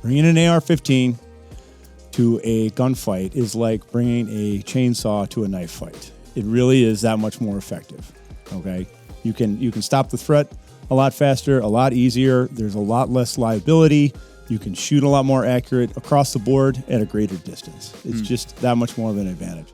bringing an AR-15 to a gunfight is like bringing a chainsaw to a knife fight. It really is that much more effective. Okay, you can stop the threat a lot faster, a lot easier. There's a lot less liability. You can shoot a lot more accurate across the board at a greater distance. It's just that much more of an advantage.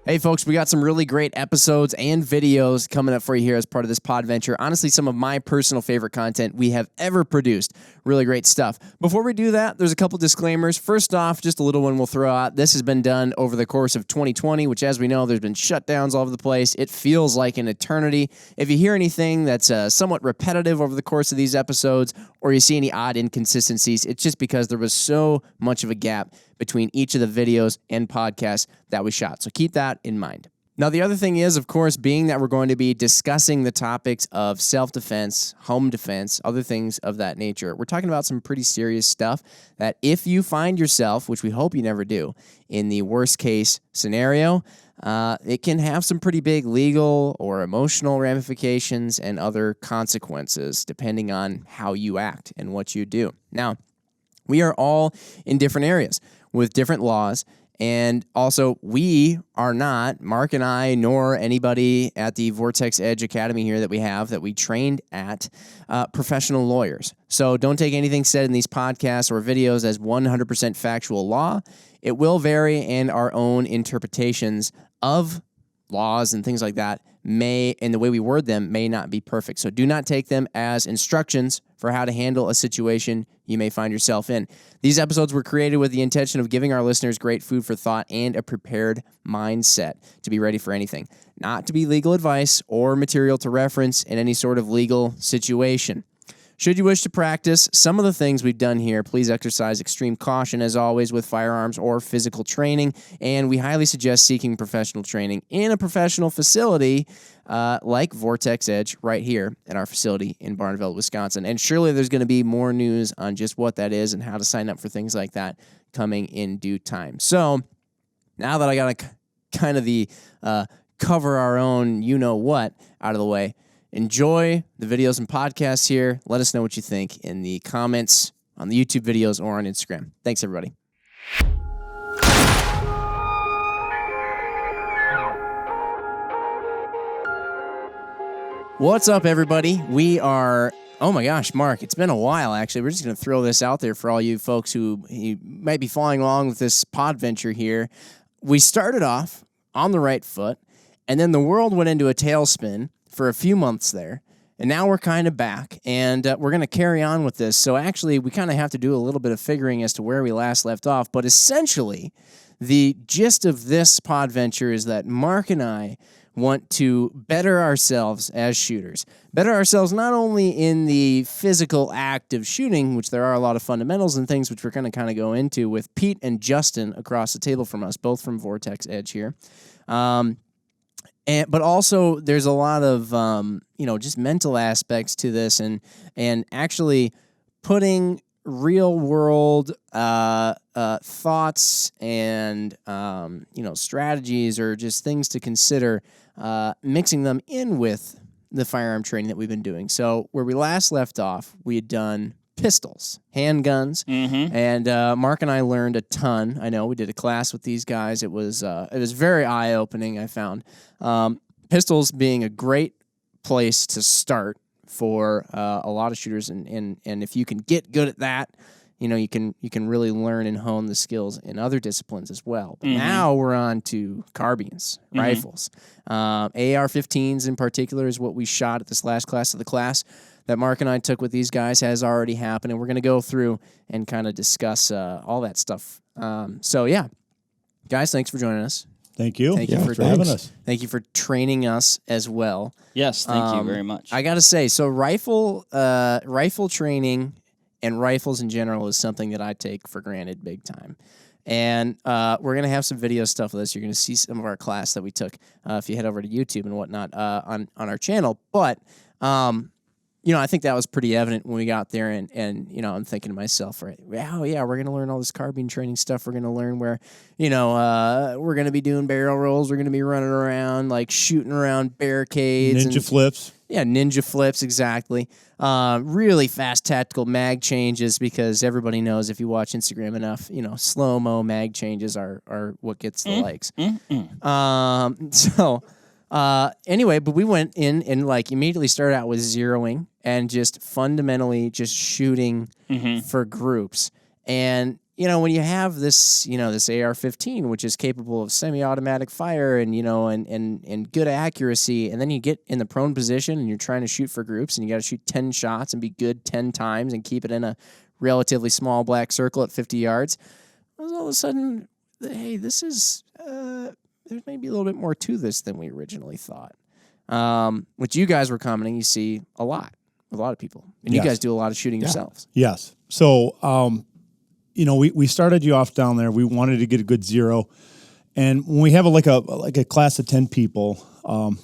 Hey, folks, we got some really great episodes and videos coming up for you here as part of this podventure. Honestly, some of my personal favorite content we have ever produced. Really great stuff. Before we do that, there's a couple disclaimers. First off, just a little one we'll throw out. This has been done over the course of 2020, which, as we know, there's been shutdowns all over the place. It feels like an eternity. If you hear anything that's somewhat repetitive over the course of these episodes, or you see any odd inconsistencies, it's just because there was so much of a gap between each of the videos and podcasts that we shot. So keep that in mind. Now, the other thing is, of course, being that we're going to be discussing the topics of self-defense, home defense, other things of that nature, we're talking about some pretty serious stuff that if you find yourself, which we hope you never do, in the worst case scenario, it can have some pretty big legal or emotional ramifications and other consequences depending on how you act and what you do. Now, we are all in different areas with different laws. And also, we are not, Mark and I, nor anybody at the Vortex EDGE Academy here that we trained at, professional lawyers. So don't take anything said in these podcasts or videos as 100% factual law. It will vary, and our own interpretations of laws and things like that and the way we word them may not be perfect. So do not take them as instructions for how to handle a situation you may find yourself in. These episodes were created with the intention of giving our listeners great food for thought and a prepared mindset to be ready for anything, not to be legal advice or material to reference in any sort of legal situation. Should you wish to practice some of the things we've done here, please exercise extreme caution, as always, with firearms or physical training, and we highly suggest seeking professional training in a professional facility like Vortex EDGE right here at our facility in Barneveld, Wisconsin. And surely there's going to be more news on just what that is and how to sign up for things like that coming in due time. So now that I got kind of the cover our own you-know-what out of the way, enjoy the videos and podcasts here. Let us know what you think in the comments on the YouTube videos or on Instagram. Thanks, everybody. What's up, everybody? We are... Oh my gosh, Mark, it's been a while, actually. We're just going to throw this out there for all you folks who might be following along with this podventure here. We started off on the right foot, and then the world went into a tailspin for a few months there, and now we're kind of back, and we're going to carry on with this. So actually, we kind of have to do a little bit of figuring as to where we last left off, but essentially, the gist of this podventure is that Mark and I want to better ourselves as shooters. Better ourselves not only in the physical act of shooting, which there are a lot of fundamentals and things which we're going to kind of go into with Pete and Justin across the table from us, both from Vortex EDGE here. But also, there's a lot of just mental aspects to this, and actually putting real world thoughts and strategies or just things to consider, mixing them in with the firearm training that we've been doing. So where we last left off, we had done pistols, handguns, and Mark and I learned a ton. I know we did a class with these guys. It was very eye-opening, I found. Pistols being a great place to start for a lot of shooters, and if you can get good at that, you can really learn and hone the skills in other disciplines as well. But now we're on to carbines, rifles. AR-15s in particular is what we shot at this last class of the class that Mark and I took with these guys has already happened, and we're going to go through and kind of discuss all that stuff. So yeah, guys, thanks for joining us. Thank you. Thank you for having us. Thank you for training us as well. Yes, thank you very much. I got to say, so rifle training and rifles in general is something that I take for granted big time. And we're going to have some video stuff with this. You're going to see some of our class that we took if you head over to YouTube and whatnot on our channel. But I think that was pretty evident when we got there, and I'm thinking to myself, right, oh yeah, we're gonna learn all this carbine training stuff. We're gonna learn where, we're gonna be doing barrel rolls. We're gonna be running around, like shooting around barricades, ninja flips. Yeah, ninja flips, exactly. Really fast tactical mag changes, because everybody knows if you watch Instagram enough, slow-mo mag changes are what gets the likes. Anyway, but we went in and like immediately started out with zeroing and just fundamentally just shooting for groups. And when you have this, this AR-15, which is capable of semi-automatic fire and and good accuracy, and then you get in the prone position and you're trying to shoot for groups, and you got to shoot 10 shots and be good 10 times and keep it in a relatively small black circle at 50 yards. All of a sudden, hey, this is there's maybe a little bit more to this than we originally thought. Which you guys were commenting, you see a lot with a lot of people, and you guys do a lot of shooting yourselves. Yes. So. We started you off down there. We wanted to get a good zero. And when we have a class of 10 people,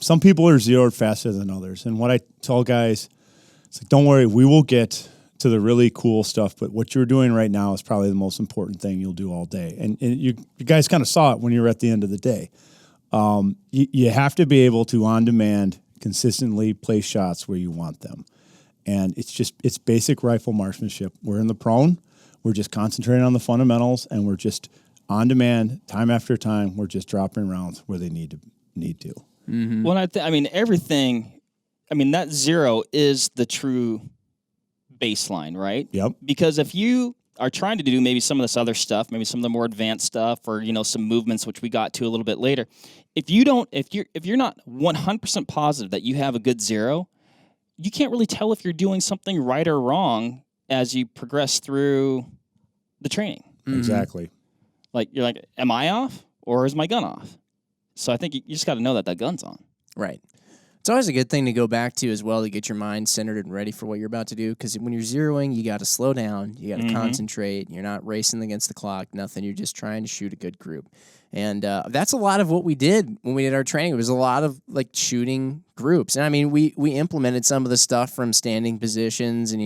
some people are zeroed faster than others. And what I tell guys, it's like, don't worry, we will get to the really cool stuff. But what you're doing right now is probably the most important thing you'll do all day. And you guys kind of saw it when you were at the end of the day. You have to be able to, on demand, consistently place shots where you want them. And it's basic rifle marksmanship. We're in the prone. We're just concentrating on the fundamentals, and we're just on demand, time after time. We're just dropping rounds where they need to. Mm-hmm. Well, everything. That zero is the true baseline, right? Yep. Because if you are trying to do maybe some of this other stuff, maybe some of the more advanced stuff, or some movements which we got to a little bit later, if you're not 100% positive that you have a good zero, you can't really tell if you're doing something right or wrong as you progress through the training. Exactly. Like, you're like, am I off or is my gun off? So I think you just got to know that gun's on. Right. It's always a good thing to go back to as well, to get your mind centered and ready for what you're about to do. Because when you're zeroing, you got to slow down. You got to concentrate. You're not racing against the clock, nothing. You're just trying to shoot a good group. And that's a lot of what we did when we did our training. It was a lot of shooting groups. And we implemented some of the stuff from standing positions and,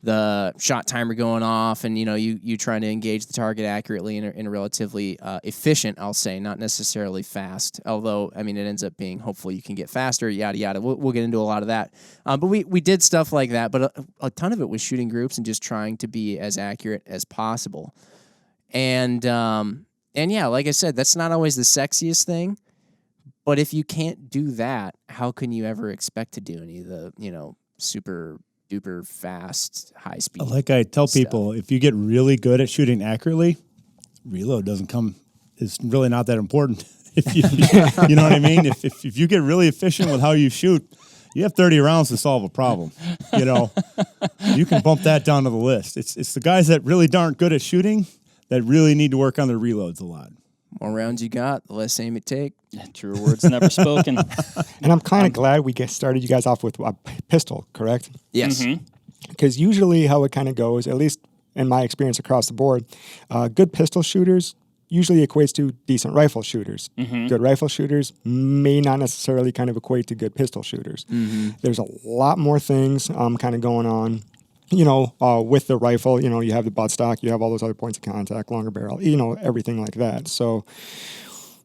the shot timer going off, and you trying to engage the target accurately in a relatively efficient, I'll say, not necessarily fast. Although it ends up being, hopefully you can get faster, yada yada. We'll get into a lot of that. But we did stuff like that. But a ton of it was shooting groups and just trying to be as accurate as possible. And yeah, like I said, that's not always the sexiest thing. But if you can't do that, how can you ever expect to do any of the super duper fast, high speed? Like I tell people, if you get really good at shooting accurately, reload is really not that important. If you know what I mean? If you get really efficient with how you shoot, you have 30 rounds to solve a problem. You can bump that down to the list. It's the guys that really aren't good at shooting that really need to work on their reloads a lot. More rounds you got, the less aim it take. Truer words never spoken. And I'm kind of glad we started you guys off with a pistol, correct? Yes. Because usually how it kind of goes, at least in my experience across the board, good pistol shooters usually equates to decent rifle shooters. Good rifle shooters may not necessarily kind of equate to good pistol shooters. There's a lot more things kind of going on. With the rifle, you have the buttstock, you have all those other points of contact, longer barrel, everything like that. So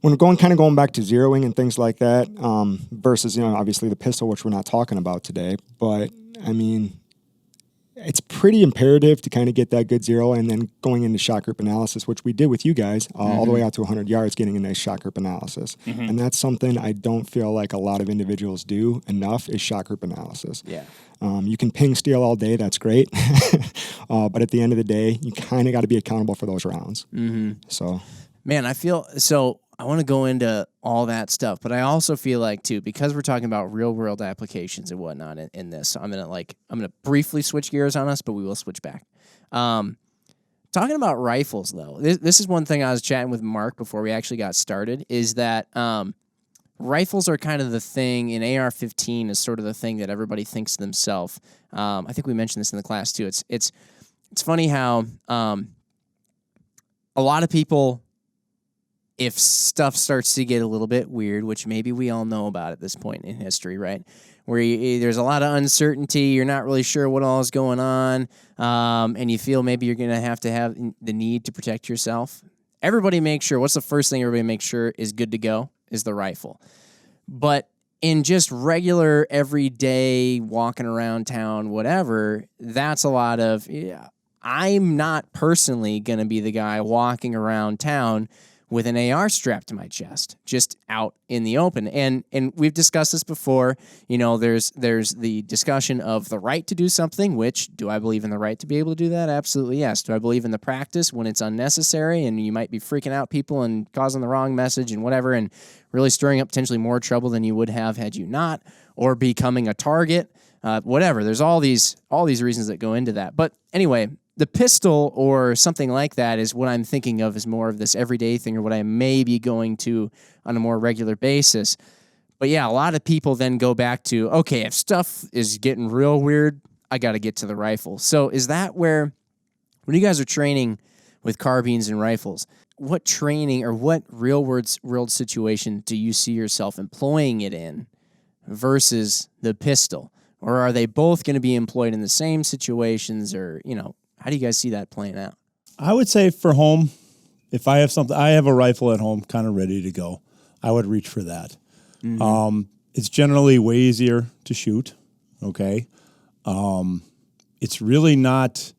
when we're going back to zeroing and things like that, versus, obviously the pistol, which we're not talking about today, but it's pretty imperative to kind of get that good zero, and then going into shot group analysis, which we did with you guys, all the way out to 100 yards, getting a nice shot group analysis. And that's something I don't feel like a lot of individuals do enough, is shot group analysis. Yeah. You can ping steel all day, that's great. But at the end of the day, you kind of got to be accountable for those rounds. So, man, I want to go into all that stuff, but I also feel like too, because we're talking about real world applications and whatnot in this, so I'm gonna briefly switch gears on us, but we will switch back. Talking about rifles though, this is one thing I was chatting with Mark before we actually got started, is that rifles are kind of the thing, and AR-15 is sort of the thing that everybody thinks to themselves. I think we mentioned this in the class too. It's funny how a lot of people, if stuff starts to get a little bit weird, which maybe we all know about at this point in history, right? Where there's a lot of uncertainty, you're not really sure what all is going on, and you feel maybe you're going to have the need to protect yourself. Everybody makes sure, what's the first thing everybody makes sure is good to go? Is the rifle. But in just regular, everyday, walking around town, whatever, that's a lot of, yeah, I'm not personally going to be the guy walking around town with an AR strapped to my chest, just out in the open. And we've discussed this before. You know, there's the discussion of the right to do something, which, do I believe in the right to be able to do that? Absolutely, yes. Do I believe in the practice when it's unnecessary and you might be freaking out people and causing the wrong message and whatever, and really stirring up potentially more trouble than you would have had you not, or becoming a target, whatever. There's all these reasons that go into that. But anyway, the pistol or something like that is what I'm thinking of as more of this everyday thing, or what I may be going to on a more regular basis. But yeah, a lot of people then go back to, okay, if stuff is getting real weird, I got to get to the rifle. So is that where, when you guys are training with carbines and rifles, what training or what real world situation do you see yourself employing it in versus the pistol? Or are they both going to be employed in the same situations, or, you know, how do you guys see that playing out? I would say for home, if I have something, I have a rifle at home kind of ready to go, I would reach for that. Mm-hmm. It's generally way easier to shoot, okay? It's really not,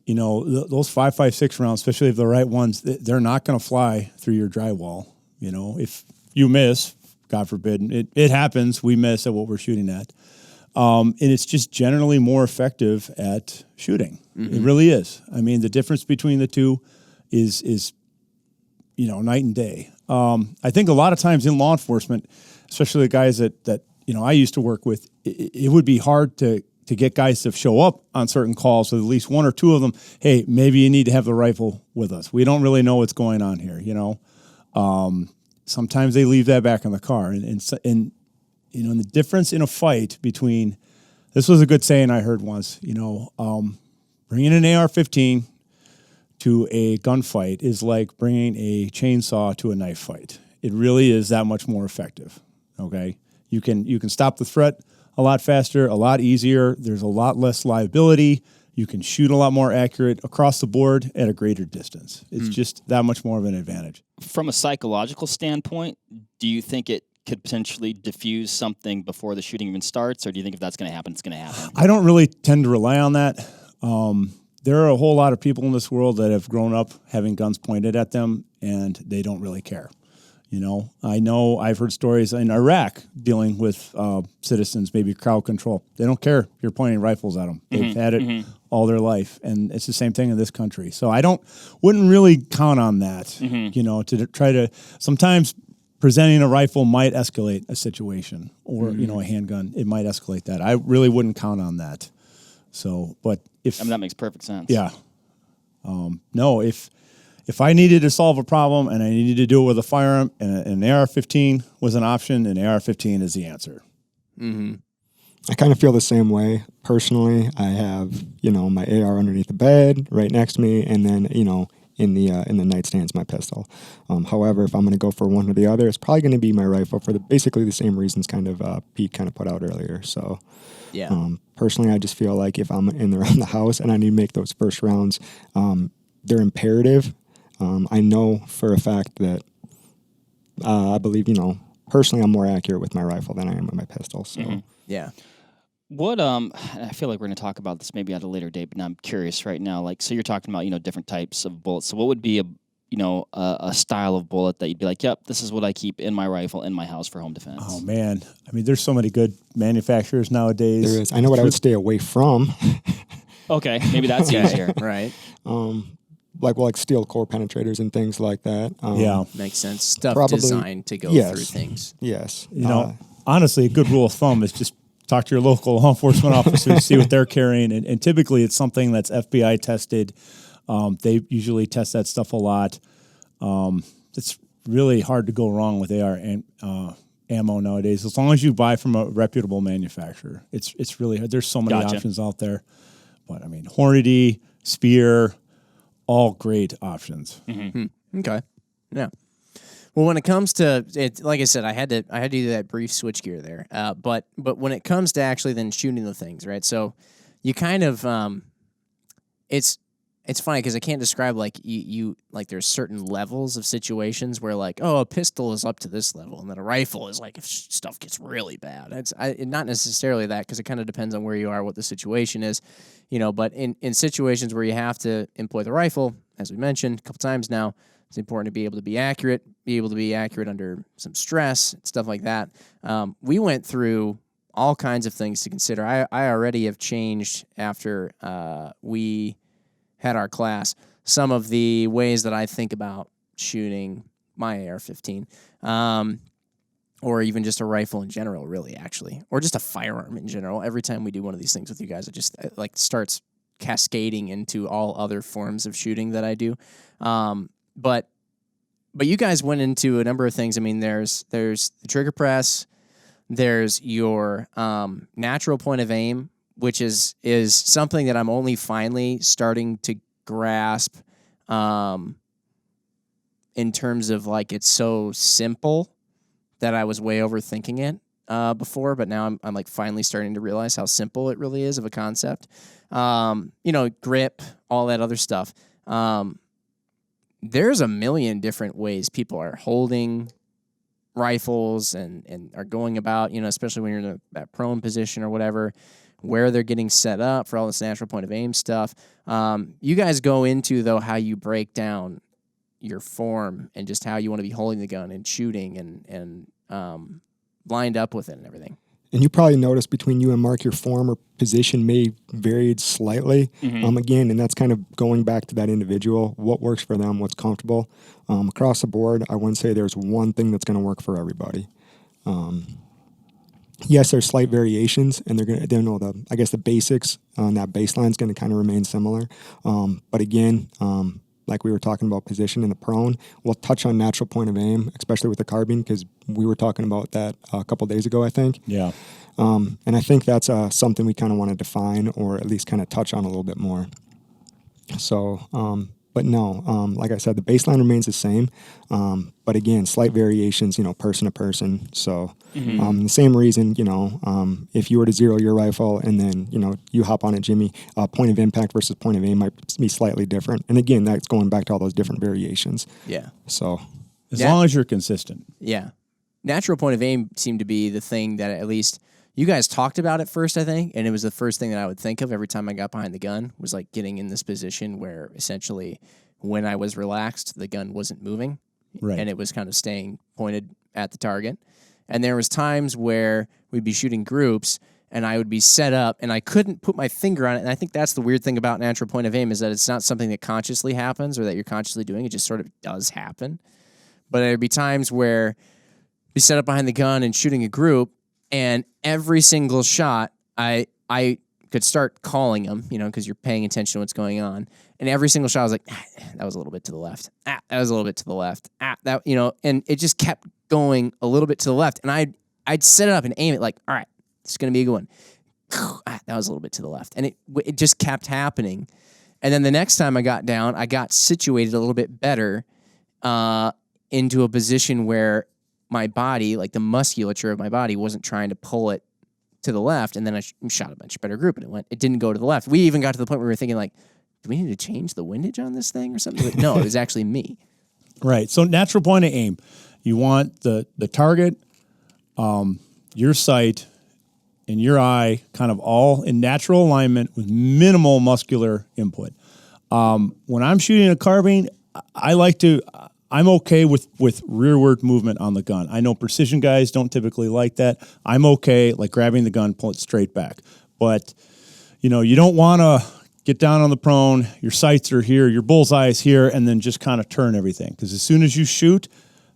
you know, those 5.56 rounds, especially if the right ones, they're not going to fly through your drywall. You know, if you miss, God forbid, it happens, we miss at what we're shooting at. And it's just generally more effective at shooting. Mm-hmm. It really is. I mean, the difference between the two is you know, night and day. I think a lot of times in law enforcement, especially the guys that you know I used to work with, it would be hard to get guys to show up on certain calls with at least one or two of them. Hey, maybe you need to have the rifle with us. We don't really know what's going on here. You know, sometimes they leave that back in the car, and you know, and the difference in a fight between, this was a good saying I heard once, you know, bringing an AR-15 to a gunfight is like bringing a chainsaw to a knife fight. It really is that much more effective, okay? You can stop the threat a lot faster, a lot easier. There's a lot less liability. You can shoot a lot more accurate across the board at a greater distance. It's just that much more of an advantage. From a psychological standpoint, do you think it could potentially diffuse something before the shooting even starts, or do you think if that's going to happen, it's going to happen? I don't really tend to rely on that. There are a whole lot of people in this world that have grown up having guns pointed at them, and they don't really care. You know I've heard stories in Iraq dealing with citizens, maybe crowd control. They don't care if you're pointing rifles at them. They've had it all their life, and it's the same thing in this country. So I wouldn't really count on that, you know, to try to, sometimes presenting a rifle might escalate a situation, or, you know, a handgun, it might escalate that. I really wouldn't count on that. So, but if... I mean, that makes perfect sense. Yeah. No, if I needed to solve a problem and I needed to do it with a firearm, and an AR-15 was an option, an AR-15 is the answer. Mm-hmm. I kind of feel the same way. Personally, I have, you know, my AR underneath the bed right next to me, and then, you know, in the nightstand's my pistol. However, if I'm going to go for one or the other, it's probably going to be my rifle for basically the same reasons kind of Pete kind of put out earlier. So, yeah. Personally, I just feel like if I'm around the house and I need to make those first rounds, they're imperative. I know for a fact that I believe, you know, personally, I'm more accurate with my rifle than I am with my pistol. So, yeah. What I feel like we're going to talk about this maybe at a later date, but now I'm curious right now. Like, so you're talking about, you know, different types of bullets. So what would be a style of bullet that you'd be like, yep, this is what I keep in my rifle in my house for home defense? Oh man, I mean, there's so many good manufacturers nowadays. There is. I know what I would stay away from. Okay, maybe that's easier, right? Like steel core penetrators and things like that. Yeah, makes sense. Stuff probably, designed to go through things. Yes. You know, honestly, a good rule of thumb is just talk to your local law enforcement officers, see what they're carrying, and typically it's something that's FBI tested. They usually test that stuff a lot. It's really hard to go wrong with AR and ammo nowadays, as long as you buy from a reputable manufacturer. It's really hard. There's so many options out there. But I mean, Hornady, Spear, all great options. Mm-hmm. Okay. Yeah. Well, when it comes to it, like I said, I had to do that brief switchgear there. But when it comes to actually then shooting the things, right? So you kind of it's it's funny because I can't describe like you like there's certain levels of situations where like, oh, a pistol is up to this level, and then a rifle is like if stuff gets really bad. It's not necessarily that, because it kind of depends on where you are, what the situation is, But in situations where you have to employ the rifle, as we mentioned a couple times now, it's important to be able to be accurate under some stress, stuff like that. We went through all kinds of things to consider. I already have changed after we had our class some of the ways that I think about shooting my AR-15, or even just a rifle in general, really, actually, or just a firearm in general. Every time we do one of these things with you guys, it just like starts cascading into all other forms of shooting that I do. But you guys went into a number of things. I mean, there's the trigger press, there's your natural point of aim, which is something that I'm only finally starting to grasp in terms of like it's so simple that I was way overthinking it before, but now I'm like finally starting to realize how simple it really is of a concept. Grip, all that other stuff. There's a million different ways people are holding rifles and are going about, especially when you're in that prone position or whatever, where they're getting set up for all this natural point of aim stuff. You guys go into, though, how you break down your form and just how you want to be holding the gun and shooting and lined up with it and everything. And you probably noticed between you and Mark, your form or position may varied slightly. Again, and that's kind of going back to that individual, what works for them, what's comfortable. Across the board, I wouldn't say there's one thing that's going to work for everybody. Yes, there's slight variations, and they know the basics on that baseline is going to kind of remain similar. But again, like we were talking about position in the prone, we'll touch on natural point of aim, especially with the carbine, because we were talking about that a couple days ago, I think. Yeah. And I think that's something we kind of want to define, or at least kind of touch on a little bit more. So, but no, like I said, the baseline remains the same. But again, slight variations, person to person. So the same reason, if you were to zero your rifle and then, you hop on it, Jimmy, point of impact versus point of aim might be slightly different. And again, that's going back to all those different variations. Yeah. So as long as you're consistent. Yeah. Natural point of aim seemed to be the thing that at least you guys talked about at first, I think, and it was the first thing that I would think of every time I got behind the gun, was like getting in this position where essentially when I was relaxed, the gun wasn't moving. Right. And it was kind of staying pointed at the target. And there was times where we'd be shooting groups and I would be set up and I couldn't put my finger on it. And I think that's the weird thing about natural point of aim, is that it's not something that consciously happens or that you're consciously doing. It just sort of does happen. But there'd be times where we set up behind the gun and shooting a group, and every single shot, I could start calling them, because you're paying attention to what's going on. And every single shot, I was like, that was a little bit to the left. That was a little bit to the left. That, and it just kept going a little bit to the left. And I'd set it up and aim it like, all right, this is going to be a good one. That was a little bit to the left. And it just kept happening. And then the next time I got down, I got situated a little bit better into a position where my body, like the musculature of my body, wasn't trying to pull it to the left, and then I shot a much better group, and it didn't go to the left. We even got to the point where we were thinking, like, do we need to change the windage on this thing or something? But no, it was actually me. Right. So natural point of aim, you want the target, your sight, and your eye kind of all in natural alignment with minimal muscular input. When I'm shooting a carbine, I'm okay with rearward movement on the gun. I know precision guys don't typically like that. I'm okay like grabbing the gun, pull it straight back. But, you don't want to get down on the prone, your sights are here, your bullseye is here, and then just kind of turn everything. Because as soon as you shoot,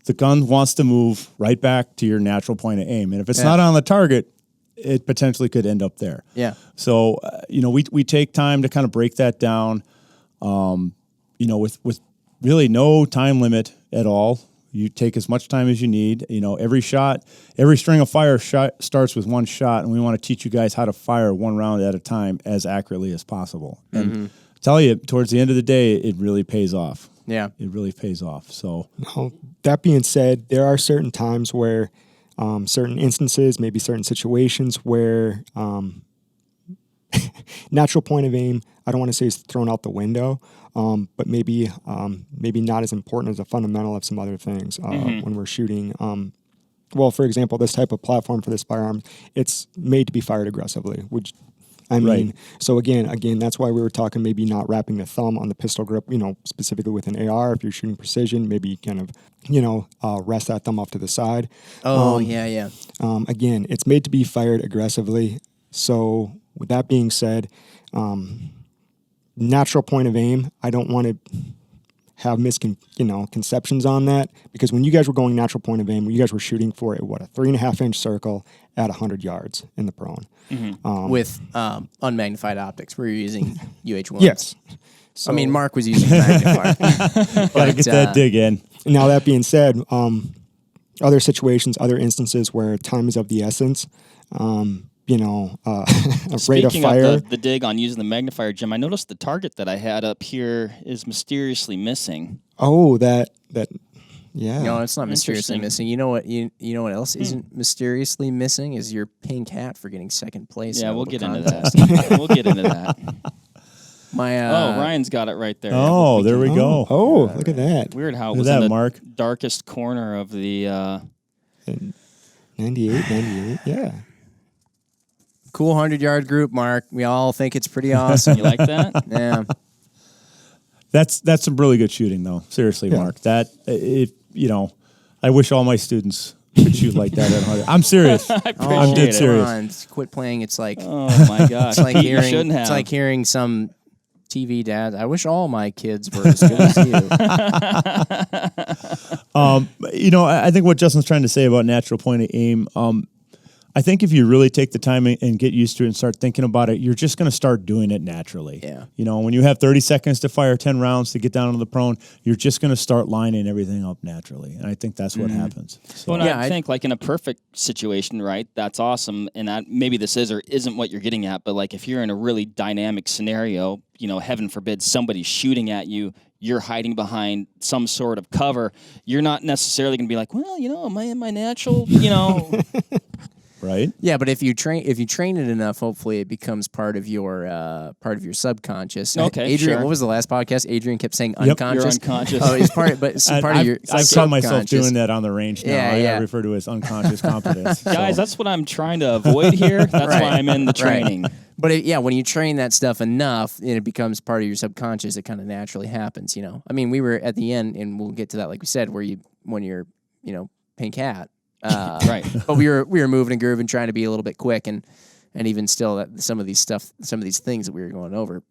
the gun wants to move right back to your natural point of aim. And if it's not on the target, it potentially could end up there. Yeah. So, we take time to kind of break that down, with really no time limit at all. You take as much time as you need. Every string of fire starts with one shot, and we want to teach you guys how to fire one round at a time as accurately as possible. And tell you, towards the end of the day, it really pays off. Yeah. It really pays off. So, now, that being said, there are certain times where, certain instances, maybe certain situations where natural point of aim, I don't want to say it's thrown out the window, but maybe not as important as a fundamental of some other things when we're shooting. Well, for example, this type of platform for this firearm, it's made to be fired aggressively, which I mean, so again, that's why we were talking maybe not wrapping the thumb on the pistol grip, specifically with an AR. If you're shooting precision, maybe kind of, rest that thumb off to the side. Yeah. Again, it's made to be fired aggressively. So with that being said, natural point of aim, I don't want to have misconceptions on that, because when you guys were going natural point of aim, you guys were shooting for a 3.5-inch circle at 100 yards in the prone. With unmagnified optics. We're using UH1s. Yes. So, I mean, Mark was using magnifier. Gotta get that dig in. Now, that being said, other situations, other instances where time is of the essence, a rate of Speaking fire. of the dig on using the magnifier, Jim, I noticed the target that I had up here is mysteriously missing. Oh, yeah. No, it's not mysteriously Interesting. missing. You know what? You know what else isn't mysteriously missing is your pink hat for getting second place. Yeah, in a we'll little get into contest. that. We'll get into that. Ryan's Ryan's got it right there. Oh, there we go. Oh, look at that. Weird how it Look was at in that, the Mark. darkest corner of the. 98, yeah. Cool 100-yard group, Mark. We all think it's pretty awesome. You like that? Yeah. That's some really good shooting, though. Seriously, Yeah. Mark. I wish all my students could shoot like that at 100. I'm serious. I appreciate I'm dead it. serious. Come on, quit playing. It's like Oh my gosh! it's like You hearing shouldn't have. it's like hearing some TV dad. I wish all my kids were as good as you. I think what Justin's trying to say about natural point of aim, I think if you really take the time and get used to it and start thinking about it, you're just going to start doing it naturally. Yeah. When you have 30 seconds to fire 10 rounds to get down to the prone, you're just going to start lining everything up naturally. And I think that's what happens. So, Well, I think like in a perfect situation, right? That's awesome, and that maybe this is or isn't what you're getting at. But like if you're in a really dynamic scenario, heaven forbid somebody's shooting at you, you're hiding behind some sort of cover. You're not necessarily going to be like, well, am I in my natural, right? Yeah, but if you train it enough, hopefully it becomes part of your subconscious. Okay, Adrian, sure. what was the last podcast? Adrian kept saying Yep. unconscious. You're unconscious. Oh, it's part of your. I've caught myself subconscious. doing that on the range now. Yeah. I refer to it as unconscious competence. Guys, So, that's what I'm trying to avoid here. That's Right. why I'm in the Right. training. But when you train that stuff enough, and it becomes part of your subconscious. It kind of naturally happens. I mean, we were at the end, and we'll get to that, like we said, when you're pink hat. Right. But we were moving and grooving, trying to be a little bit quick, and even still, that some of these things that we were going over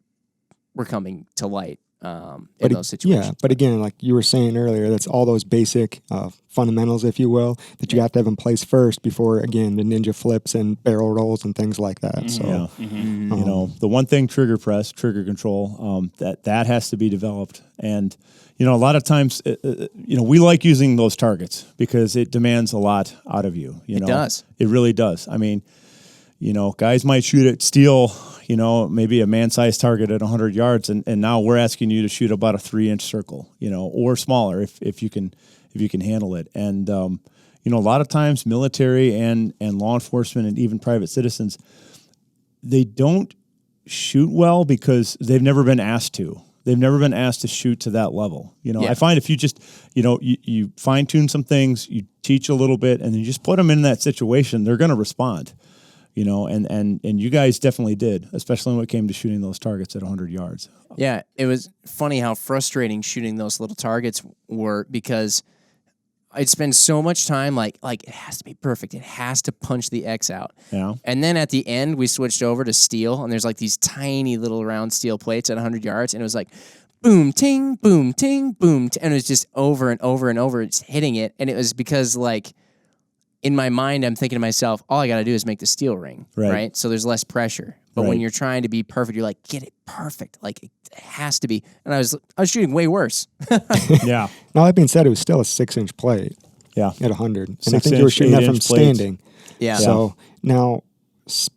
were coming to light in those situations. Yeah, but again, like you were saying earlier, that's all those basic fundamentals, if you will, that you have to have in place first before, again, the ninja flips and barrel rolls and things like that. So, the one thing, trigger press, trigger control, that has to be developed. And, a lot of times, we like using those targets because it demands a lot out of you. It does. It really does. I mean, guys might shoot at steel, maybe a man-sized target at 100 yards, and now we're asking you to shoot about a 3-inch circle, or smaller if you can handle it. And a lot of times, military and law enforcement and even private citizens, they don't shoot well because they've never been asked to. They've never been asked to shoot to that level. I find if you just, you fine tune some things, you teach a little bit, and then you just put them in that situation, they're going to respond. And you guys definitely did, especially when it came to shooting those targets at 100 yards. Yeah, it was funny how frustrating shooting those little targets were because I'd spend so much time like it has to be perfect. It has to punch the X out. Yeah. And then at the end, we switched over to steel, and there's like these tiny little round steel plates at 100 yards, and it was like boom, ting, boom, ting, boom, and it was just over and over and over, it's hitting it, and it was because like in my mind, I'm thinking to myself, all I got to do is make the steel ring, right? So there's less pressure. But when Right. you're trying to be perfect, you're like, get it perfect. Like it has to be. And I was shooting way worse. Yeah. now that being said, it was still a 6-inch plate Yeah. at 100. And I 6 think you were inch, shooting that from 8-inch plates. standing. Yeah. So now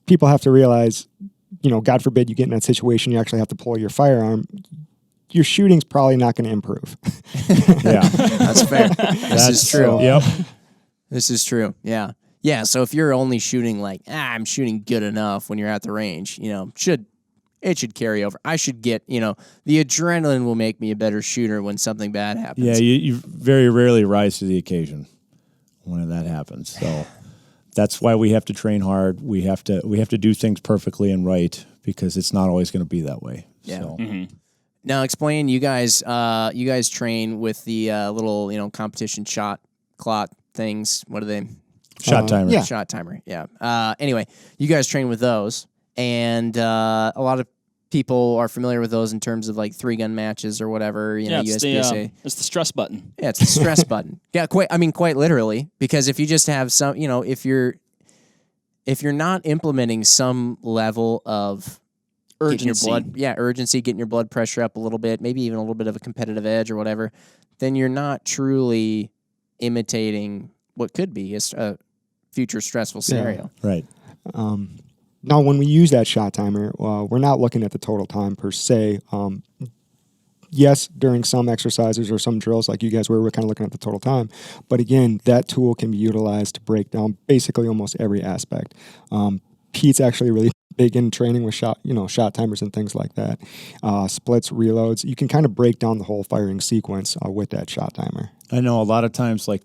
people have to realize, God forbid you get in that situation, you actually have to pull your firearm. Your shooting's probably not going to improve. Yeah. That's fair. This is true. Yep. This is true. Yeah. Yeah. So if you're only shooting like, I'm shooting good enough when you're at the range, should it should carry over. I should get, the adrenaline will make me a better shooter when something bad happens. Yeah, you very rarely rise to the occasion when that happens. So that's why we have to train hard. We have to do things perfectly and right, because it's not always going to be that way. Yeah. So. Now explain, you guys train with the little, competition shot clock things. What are they? Shot timer. Yeah. Shot timer. Yeah. Anyway, you guys train with those, and a lot of people are familiar with those in terms of like 3-gun matches or whatever. It's USPSA. it's the stress button. Yeah, it's the stress button. Yeah, quite literally, because if you just have some, if you're not implementing some level of Urgency. Urgency, getting your blood pressure up a little bit, maybe even a little bit of a competitive edge or whatever, then you're not truly imitating what could be a future stressful scenario. Yeah, right. Now, when we use that shot timer, we're not looking at the total time per se. Yes, during some exercises or some drills like you guys were, we're kind of looking at the total time. But again, that tool can be utilized to break down basically almost every aspect. Pete's actually really big in training with shot timers and things like that. Splits, reloads. You can kind of break down the whole firing sequence with that shot timer. I know a lot of times, like,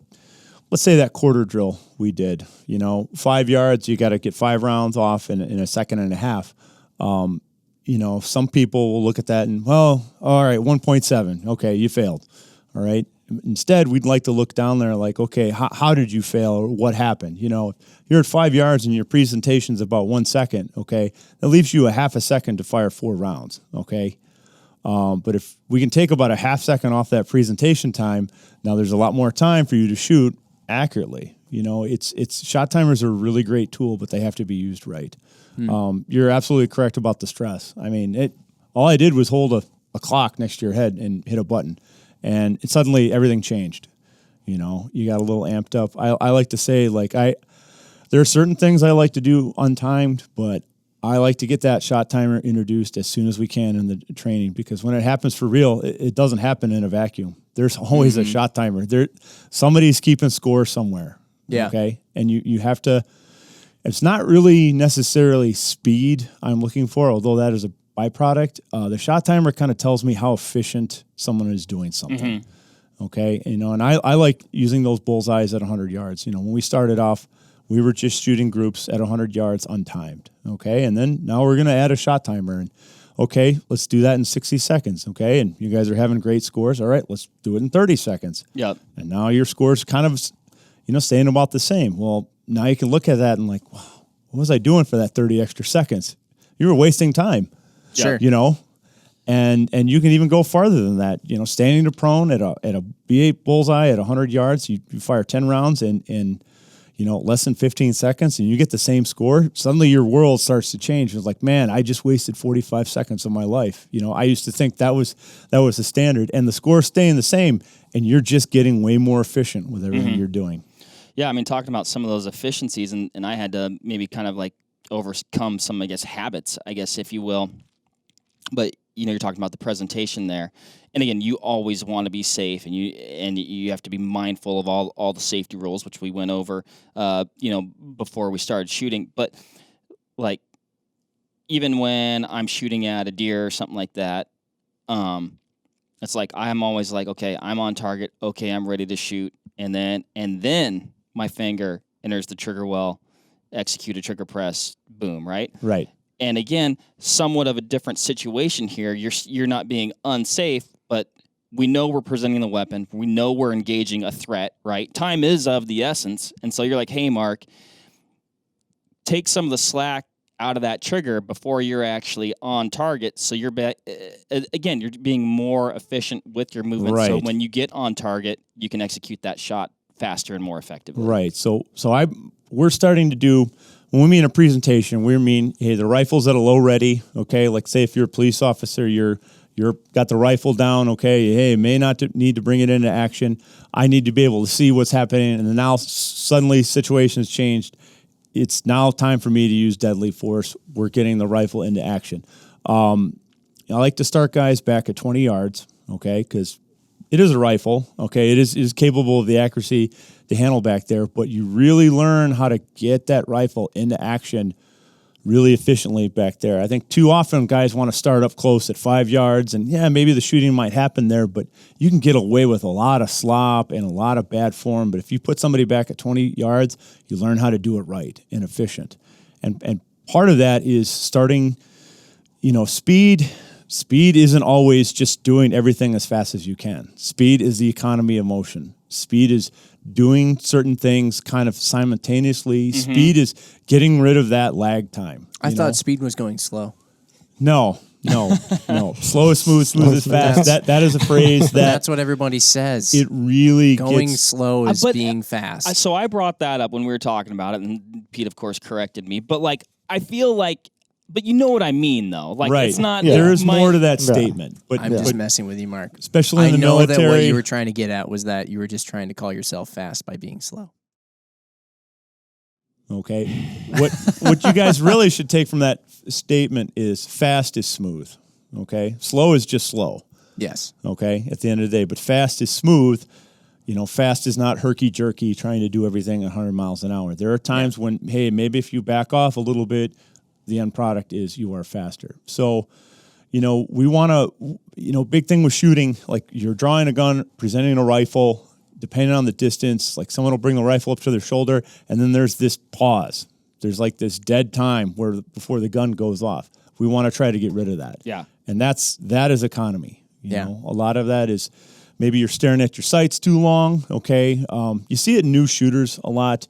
let's say that quarter drill we did, 5 yards, you got to get 5 rounds off in a second and a half. Some people will look at that and, well, all right, 1.7. Okay, you failed. All right. Instead, we'd like to look down there like, okay, how did you fail, or what happened? You're at 5 yards and your presentation's about 1 second, okay? That leaves you a half a second to fire 4 rounds, okay? But if we can take about a half second off that presentation time, now there's a lot more time for you to shoot accurately. It's shot timers are a really great tool, but they have to be used right. You're absolutely correct about the stress. I mean, all I did was hold a clock next to your head and hit a button, and suddenly everything changed. You got a little amped up. I like to say, like, there are certain things I like to do untimed, but I like to get that shot timer introduced as soon as we can in the training, because when it happens for real, it doesn't happen in a vacuum. There's always a shot timer. Somebody's keeping score somewhere. Yeah. Okay. And you have to. It's not really necessarily speed I'm looking for, although that is a byproduct. The shot timer kind of tells me how efficient someone is doing something. Okay. And I like using those bullseyes at 100 yards. When we started off, we were just shooting groups at 100 yards untimed. Okay. And then now we're going to add a shot timer. And okay, let's do that in 60 seconds. Okay. And you guys are having great scores. All right, let's do it in 30 seconds. Yep. And now your score's kind of, staying about the same. Well, now you can look at that and like, wow, what was I doing for that 30 extra seconds? You were wasting time. Sure. And you can even go farther than that. Standing to prone at a B8 bullseye at 100 yards, you fire 10 rounds in less than 15 seconds, and you get the same score. Suddenly your world starts to change. It's like, man, I just wasted 45 seconds of my life. I used to think that was the standard, and the score's staying the same, and you're just getting way more efficient with everything you're doing. Yeah, I mean, talking about some of those efficiencies, and I had to maybe kind of like overcome some, I guess, habits, I guess, if you will. But you're talking about the presentation there, and again, you always want to be safe, and you have to be mindful of all the safety rules, which we went over, before we started shooting. But like, even when I'm shooting at a deer or something like that, it's like I'm always like, okay, I'm on target, okay, I'm ready to shoot, and then my finger enters the trigger well, execute a trigger press, boom, right? Right. And again, somewhat of a different situation here. You're not being unsafe, but we know we're presenting the weapon. We know we're engaging a threat, right? Time is of the essence. And so you're like, hey, Mark, take some of the slack out of that trigger before you're actually on target. So you're being more efficient with your movement. Right. So when you get on target, you can execute that shot faster and more effectively. Right. So we're starting to do, when we mean a presentation, we mean, hey, the rifle's at a low ready. Okay. Like, say if you're a police officer, you're got the rifle down. Okay. Hey, may not need to bring it into action. I need to be able to see what's happening. And then now suddenly situation's changed. It's now time for me to use deadly force. We're getting the rifle into action. I like to start guys back at 20 yards. Okay. Cause it is a rifle. Okay. It is capable of the accuracy to handle back there, but you really learn how to get that rifle into action really efficiently back there. I think too often guys want to start up close at 5 yards, and yeah, maybe the shooting might happen there, but you can get away with a lot of slop and a lot of bad form. But if you put somebody back at 20 yards, you learn how to do it right and efficient. And part of that is starting, speed. Speed isn't always just doing everything as fast as you can. Speed is the economy of motion. Speed is doing certain things kind of simultaneously. Speed is getting rid of that lag time. I thought speed was going slow. No. Slow is smooth, smooth is fast. That is a phrase that's what everybody says. It really going gets, slow is being fast. So I brought that up when we were talking about it, and Pete, of course, corrected me. But I feel like, but you know what I mean, though. Right. It's not. There is more to that statement. But I'm just messing with you, Mark. Especially in the military. I know that what you were trying to get at was that you were just trying to call yourself fast by being slow. Okay. What you guys really should take from that statement is fast is smooth. Okay. Slow is just slow. Yes. Okay. At the end of the day, but fast is smooth. Fast is not herky-jerky trying to do everything at 100 miles an hour. There are times when, hey, maybe if you back off a little bit, the end product is you are faster. So, we want to, big thing with shooting, like you're drawing a gun, presenting a rifle, depending on the distance, like someone will bring the rifle up to their shoulder, and then there's this pause. There's like this dead time before the gun goes off. We want to try to get rid of that. Yeah. And that is economy. You know, a lot of that is maybe you're staring at your sights too long. Okay. You see it in new shooters a lot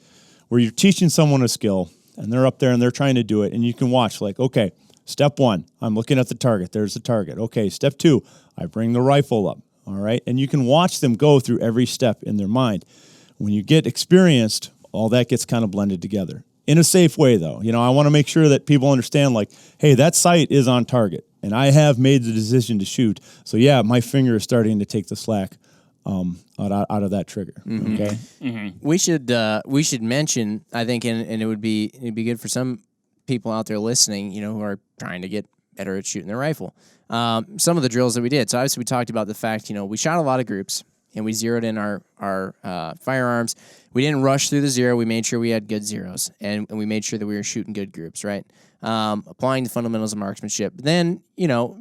where you're teaching someone a skill and they're up there and they're trying to do it. And you can watch okay, step 1, I'm looking at the target. There's the target. Okay. Step 2, I bring the rifle up. All right. And you can watch them go through every step in their mind. When you get experienced, all that gets kind of blended together in a safe way, though. I want to make sure that people understand hey, that sight is on target and I have made the decision to shoot. So yeah, my finger is starting to take the slack out of that trigger. Mm-hmm. Okay. Mm-hmm. We should mention, I think, and it'd be good for some people out there listening, who are trying to get better at shooting their rifle. Some of the drills that we did. So obviously we talked about the fact, we shot a lot of groups and we zeroed in our firearms. We didn't rush through the zero. We made sure we had good zeros and we made sure that we were shooting good groups, right? Applying the fundamentals of marksmanship. Then,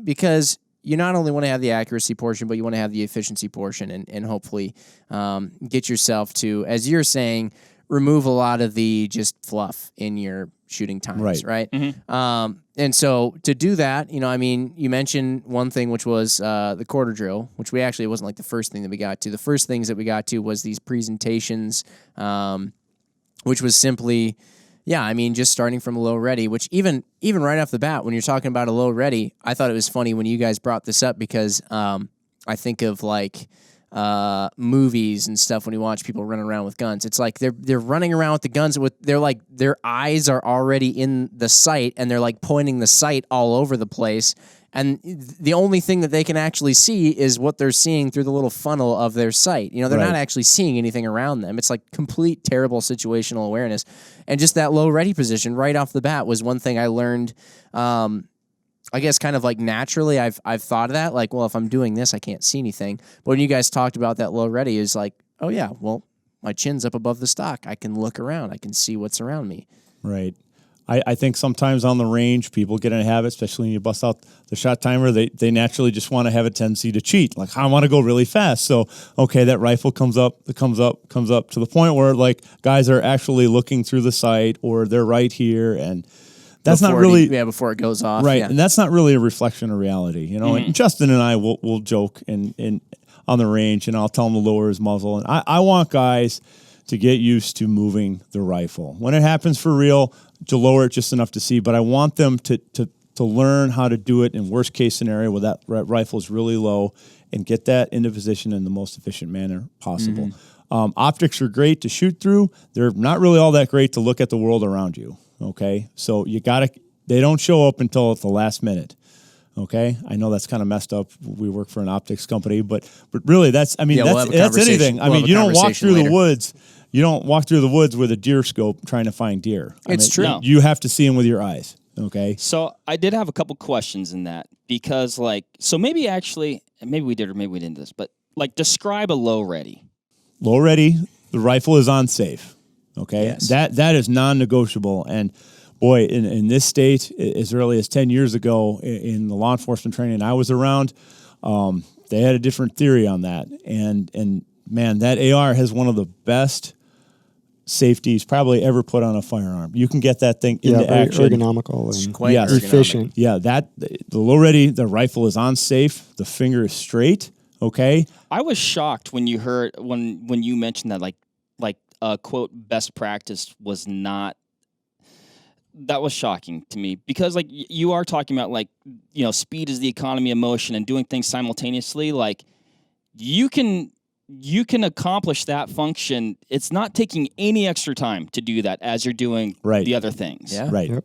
because you not only want to have the accuracy portion, but you want to have the efficiency portion and hopefully get yourself to, as you're saying, remove a lot of the just fluff in your shooting times, right? Mm-hmm. And so to do that, you mentioned one thing, which was the quarter drill, which we actually, it wasn't like the first thing that we got to. The first things that we got to was these presentations, which was simply, just starting from a low ready, which even right off the bat, when you're talking about a low ready, I thought it was funny when you guys brought this up because I think of movies and stuff when you watch people running around with guns. It's like they're running around with the guns their eyes are already in the sight and they're pointing the sight all over the place. And the only thing that they can actually see is what they're seeing through the little funnel of their sight. They're not actually seeing anything around them. It's complete terrible situational awareness. And just that low ready position right off the bat was one thing I learned. I guess kind of naturally I've thought of that. Well, if I'm doing this, I can't see anything. But when you guys talked about that low ready, is oh yeah, well, my chin's up above the stock. I can look around. I can see what's around me. Right. I think sometimes on the range, people get in a habit, especially when you bust out the shot timer, they naturally just want to have a tendency to cheat. I want to go really fast. So, okay, that rifle comes up to the point where guys are actually looking through the sight or they're right here and that's not really before it goes off. Right. Yeah. And that's not really a reflection of reality. Mm-hmm. And Justin and I will joke and on the range and I'll tell him to lower his muzzle. And I want guys to get used to moving the rifle. When it happens for real, to lower it just enough to see, but I want them to learn how to do it in worst case scenario where that rifle is really low and get that into position in the most efficient manner possible. Mm-hmm. Optics are great to shoot through. They're not really all that great to look at the world around you. Okay. So they don't show up until at the last minute. Okay. I know that's kind of messed up. We work for an optics company, but really that's anything. You don't walk through the woods. You don't walk through the woods with a deer scope trying to find deer. It's true. No. You have to see them with your eyes. Okay. So I did have a couple questions in that because so maybe we did or maybe we didn't do this, but describe a low ready. Low ready, the rifle is on safe. Okay. Yes. That is non-negotiable. And boy, in this state, as early as 10 years ago, in the law enforcement training I was around, they had a different theory on that. And man, that AR has one of the best safeties probably ever put on a firearm. You can get that thing into very action. ergonomical and quite ergonomic. efficient. Yeah, the low ready, the rifle is on safe. The finger is straight. Okay. I was shocked when you heard when you mentioned that like quote best practice was not. That was shocking to me because like you are talking about like speed is the economy of motion and doing things simultaneously. Like you can accomplish that function. It's not taking any extra time to do that as you're doing the other things. Yeah. Right. Yep.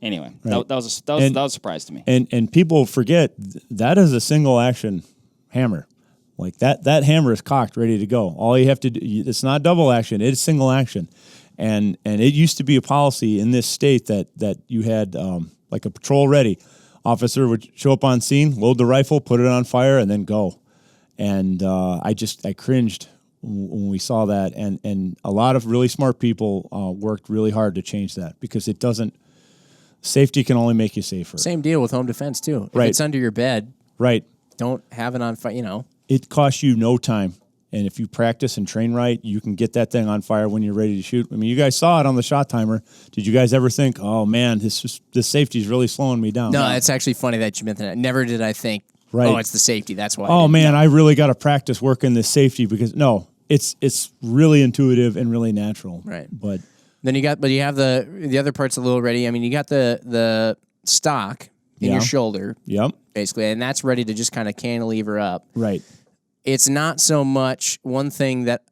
Anyway, that was a surprise to me. And people forget that is a single action hammer. Like that hammer is cocked, ready to go. All you have to do, it's not double action, it's single action. And it used to be a policy in this state that you had like a patrol ready. Officer would show up on scene, load the rifle, put it on fire, and then go. And I cringed when we saw that. And a lot of really smart people worked really hard to change that because it doesn't. Safety can only make you safer. Same deal with home defense too. If Right. it's under your bed, Right. don't have it on fire. It costs you no time. And if you practice and train right, you can get that thing on fire when you're ready to shoot. I mean, you guys saw it on the shot timer. Did you guys ever think, oh, man, this safety is really slowing me down? No, it's actually funny that you mentioned that. Never did I think, Right. oh, it's the safety. That's why. Oh, man, I really got to practice working this safety because, no, it's really intuitive and really natural. Right. But then you have the other parts a little ready. I mean, you got the stock in your shoulder, yep, basically, and that's ready to just kind of cantilever up. right. It's not so much one thing that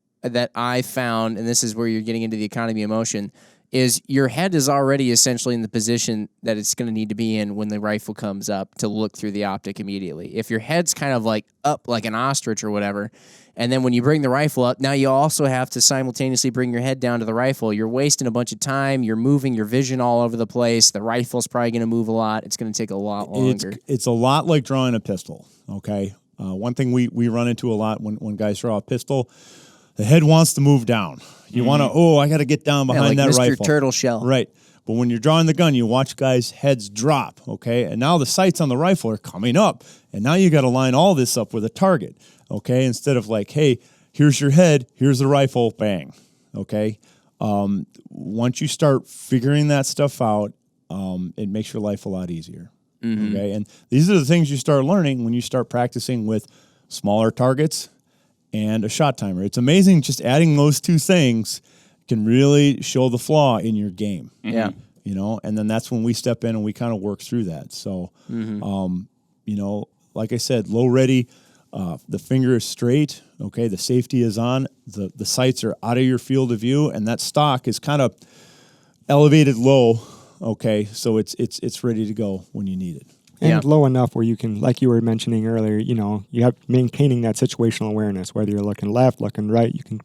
I found, and this is where you're getting into the economy of motion, is your head is already essentially in the position that it's going to need to be in when the rifle comes up to look through the optic immediately. If your head's kind of like up like an ostrich or whatever, and then when you bring the rifle up, now you also have to simultaneously bring your head down to the rifle. You're wasting a bunch of time. You're moving your vision all over the place. The rifle's probably going to move a lot. It's going to take a lot longer. It's a lot like drawing a pistol, okay? One thing we run into a lot when guys draw a pistol, the head wants to move down. You want to, I got to get down behind like that Mr. rifle. Turtle Shell. Right. But when you're drawing the gun, you watch guys' heads drop, okay? And now the sights on the rifle are coming up. And now you got to line all this up with a target, okay? Instead of like, hey, here's your head, here's the rifle, bang, okay? Once you start figuring that stuff out, it makes your life a lot easier. Okay, and these are the things you start learning when you start practicing with smaller targets and a shot timer. It's amazing just adding those two things can really show the flaw in your game. Yeah. And then that's when we step in and we kind of work through that. So, like I said, low ready, the finger is straight. Okay, the safety is on. The sights are out of your field of view, and that stock is kind of elevated low. Okay, so it's ready to go when you need it. And low enough where you can, like you were mentioning earlier, you have maintaining that situational awareness, whether you're looking left, looking right, you can,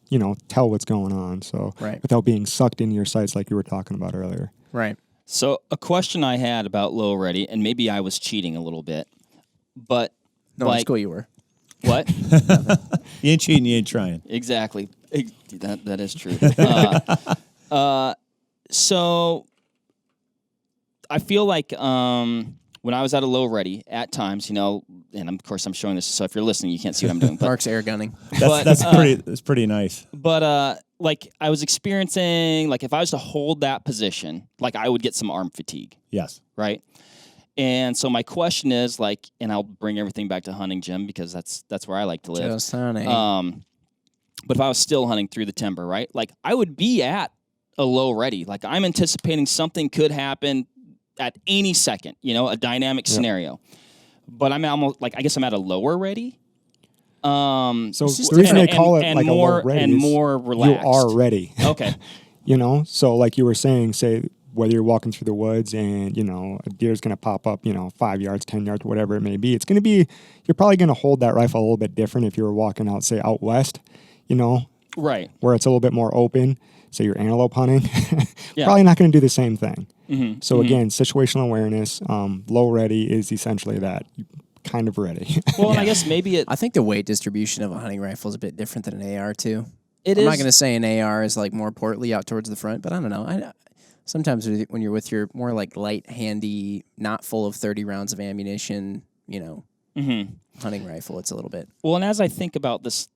tell what's going on. So without being sucked into your sights like you were talking about earlier. Right. So a question I had about low ready, and maybe I was cheating a little bit, but No, in school you were. What? You ain't cheating, you ain't trying. Exactly. That is true. So I feel like when I was at a low ready, at times, and of course I'm showing this, so if you're listening, you can't see what I'm doing. But, Mark's air gunning. That's pretty nice. But like I was experiencing, like if I was to hold that position, like I would get some arm fatigue. Yes. Right. And so my question is like, and I'll bring everything back to hunting, Jim, because that's where I like to live. Just hunting. But if I was still hunting through the timber, right, like I would be at a low ready. Like I'm anticipating something could happen at any second, a dynamic scenario. But I'm almost like, I guess I'm at a lower ready. So the reason they call it like more, a low ready and is more relaxed. You are ready. Okay. So like you were saying, say whether you're walking through the woods and, a deer's going to pop up, 5 yards, 10 yards, whatever it may be. It's going to be, you're probably going to hold that rifle a little bit different if you were walking out, say out west, Right. Where it's a little bit more open. Say you're antelope hunting. Probably not going to do the same thing. So again, situational awareness, low ready is essentially that. Kind of ready. Well, and I guess maybe I think the weight distribution of a hunting rifle is a bit different than an AR too. I'm not going to say an AR is like more portly out towards the front, but I don't know. sometimes when you're with your more like light, handy, not full of 30 rounds of ammunition, hunting rifle, it's a little bit. Well, and as I think about this,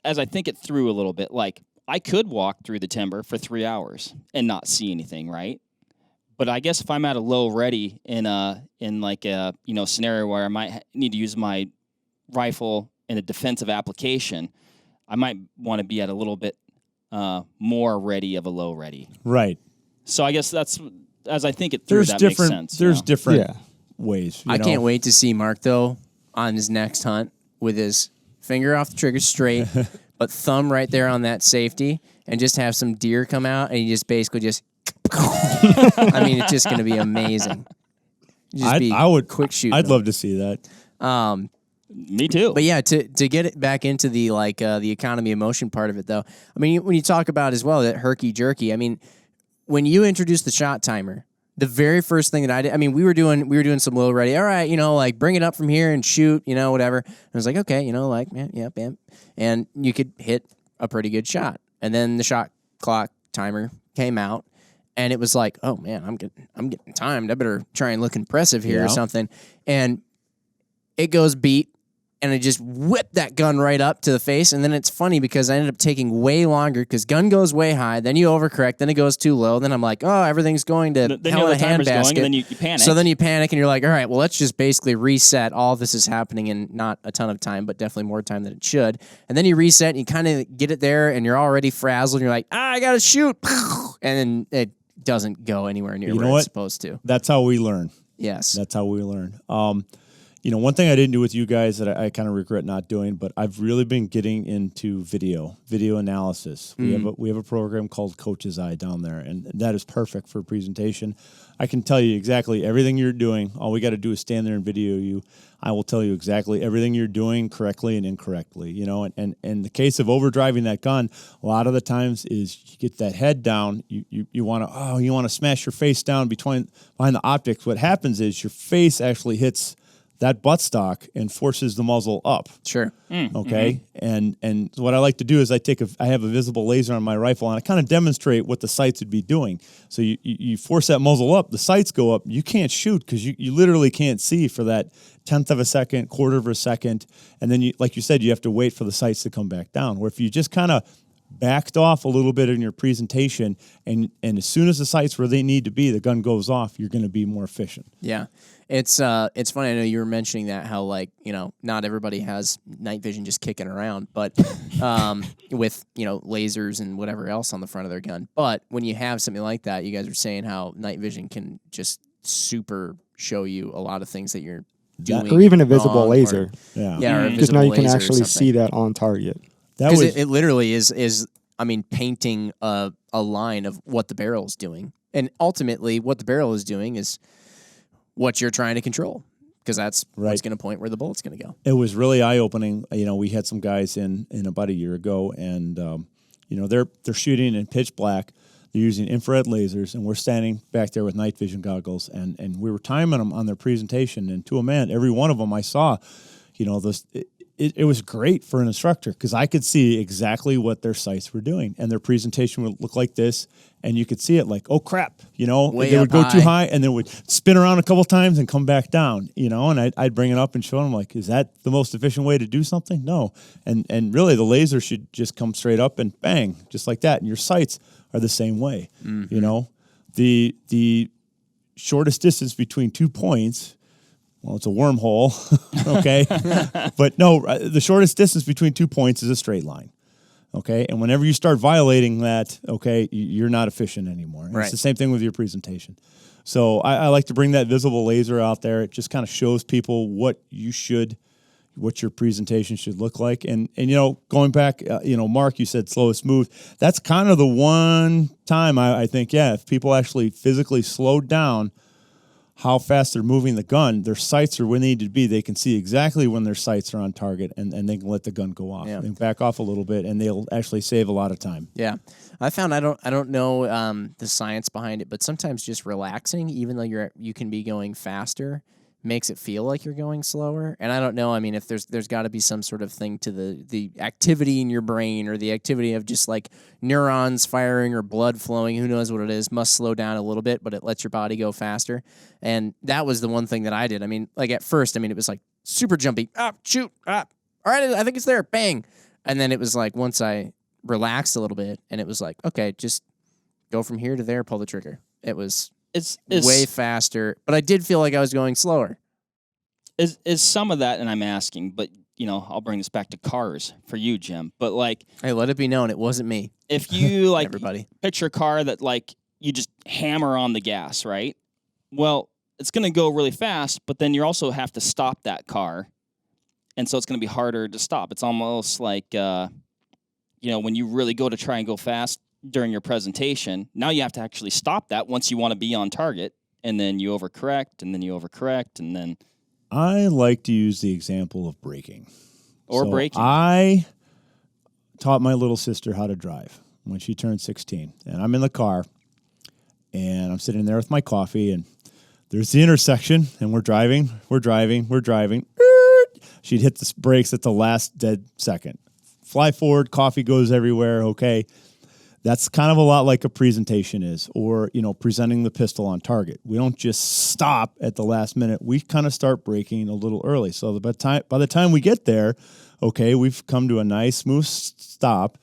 as I think it through a little bit, like I could walk through the timber for 3 hours and not see anything, right? But I guess if I'm at a low ready in like a scenario where I might need to use my rifle in a defensive application, I might want to be at a little bit more ready of a low ready. Right. So I guess that's, as I think it through, that makes sense. There's different ways. I can't wait to see Mark, though, on his next hunt with his finger off the trigger straight, but thumb right there on that safety, and just have some deer come out, and he just basically just... I mean, it's just going to be amazing. I would quick shoot. I'd love to see that. Me too. But yeah, to get it back into the the economy of motion part of it, though. I mean, when you talk about as well that herky jerky. I mean, when you introduced the shot timer, the very first thing that I did. I mean, we were doing some low ready. All right, like bring it up from here and shoot. Whatever. And I was like, okay, bam, and you could hit a pretty good shot. And then the shot clock timer came out. And it was like, oh man, I'm getting timed. I better try and look impressive here or something. And it goes beat, and I just whip that gun right up to the face. And then it's funny because I ended up taking way longer because gun goes way high, then you overcorrect, then it goes too low. Then I'm like, oh, everything's going to hell in a handbasket. And then you panic. So then you panic, and you're like, all right, well, let's just basically reset. All this is happening in not a ton of time, but definitely more time than it should. And then you reset, and you kind of get it there, and you're already frazzled. And you're like, I got to shoot. And then it doesn't go anywhere near where it's supposed to. That's how we learn. Yes. That's how we learn. One thing I didn't do with you guys that I kind of regret not doing, but I've really been getting into video analysis. We have a program called Coach's Eye down there, and that is perfect for presentation. I can tell you exactly everything you're doing. All we got to do is stand there and video you. I will tell you exactly everything you're doing correctly and incorrectly. And in the case of overdriving that gun, a lot of the times is you get that head down. You want to smash your face down behind the optics. What happens is your face actually hits that buttstock and forces the muzzle up. Sure. Okay. And what I like to do is I have a visible laser on my rifle, and I kind of demonstrate what the sights would be doing. So you force that muzzle up, the sights go up. You can't shoot because you literally can't see for that 1/10 of a second, 1/4 of a second, and then like you said, you have to wait for the sights to come back down. Where if you just kind of backed off a little bit in your presentation, and as soon as the sights where they need to be, the gun goes off, you're going to be more efficient. Yeah. It's funny. I know you were mentioning that how not everybody has night vision just kicking around, but with lasers and whatever else on the front of their gun. But when you have something like that, you guys are saying how night vision can just super show you a lot of things that you're doing, or even a visible laser. Because now you can actually see that on target. Because it literally is painting a line of what the barrel is doing, and ultimately what the barrel is doing is what you're trying to control, because that's what's going to point where the bullet's going to go. It was really eye-opening. We had some guys in about a year ago, and they're shooting in pitch black. They're using infrared lasers, and we're standing back there with night vision goggles, and we were timing them on their presentation. And to a man, every one of them I saw, it was great for an instructor because I could see exactly what their sights were doing, and their presentation would look like this, and you could see it like, oh crap, they would go too high, and then would spin around a couple times and come back down, and I'd bring it up and show them like, is that the most efficient way to do something? No, and really the laser should just come straight up and bang, just like that, and your sights are the same way. The shortest distance between 2 points. Well, it's a wormhole, okay? But no, the shortest distance between 2 points is a straight line, okay? And whenever you start violating that, okay, you're not efficient anymore. Right. It's the same thing with your presentation. So I like to bring that visible laser out there. It just kind of shows people what your presentation should look like. And going back, Mark, you said slow and smooth. That's kind of the one time I think, if people actually physically slowed down how fast they're moving the gun, their sights are where they need to be. They can see exactly when their sights are on target, and they can let the gun go off. And back off a little bit, and they'll actually save a lot of time. Yeah. I found I don't know the science behind it, but sometimes just relaxing, even though you can be going faster, makes it feel like you're going slower. And I don't know, I mean, if there's got to be some sort of thing to the activity in your brain, or the activity of just like neurons firing or blood flowing, who knows what it is, must slow down a little bit, but it lets your body go faster. And that was the one thing that I did. I mean, like at first, I mean, it was like super jumpy, shoot, all right, I think it's there, bang. And then it was like, once I relaxed a little bit, and it was like, okay, just go from here to there, pull the trigger. It was it's way faster, but I did feel like I was going slower. Is some of that, and I'm asking, but I'll bring this back to cars for you, Jim. But like, hey, let it be known, it wasn't me. If you like, everybody picture a car that like you just hammer on the gas, right? Well, it's going to go really fast, but then you also have to stop that car, and so it's going to be harder to stop. It's almost like when you really go to try and go fast during your presentation, now you have to actually stop that once you want to be on target, and then you overcorrect, and then you overcorrect, and then... I like to use the example of braking. Braking. I taught my little sister how to drive when she turned 16, and I'm in the car, and I'm sitting there with my coffee, and there's the intersection, and we're driving. She'd hit the brakes at the last dead second. Fly forward, coffee goes everywhere, okay? That's kind of a lot like a presentation is, or, presenting the pistol on target. We don't just stop at the last minute. We kind of start braking a little early. So by the time we get there, okay, we've come to a nice, smooth stop,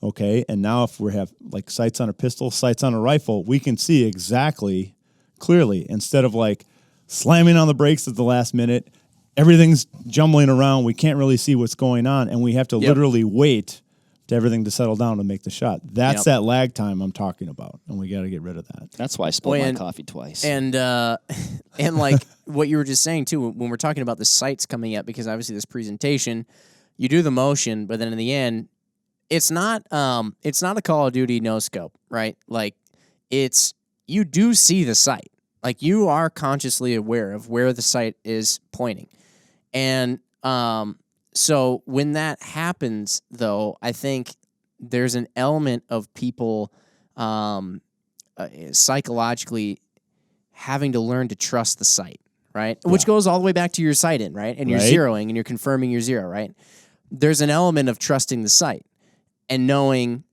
okay? And now if we have, like, sights on a pistol, sights on a rifle, we can see exactly clearly, instead of, like, slamming on the brakes at the last minute. Everything's jumbling around. We can't really see what's going on, and we have to literally wait to everything to settle down to make the shot. That's that lag time I'm talking about, and we got to get rid of that. That's why I spilled my coffee twice. And like what you were just saying too, when we're talking about the sights coming up, because obviously this presentation, you do the motion, but then in the end, it's not a Call of Duty no scope, right? Like you do see the sight, like you are consciously aware of where the sight is pointing, and so when that happens, though, I think there's an element of people psychologically having to learn to trust the sight, right? Yeah. Which goes all the way back to your sight in, right? And you're zeroing and you're confirming your zero, right? There's an element of trusting the sight and knowing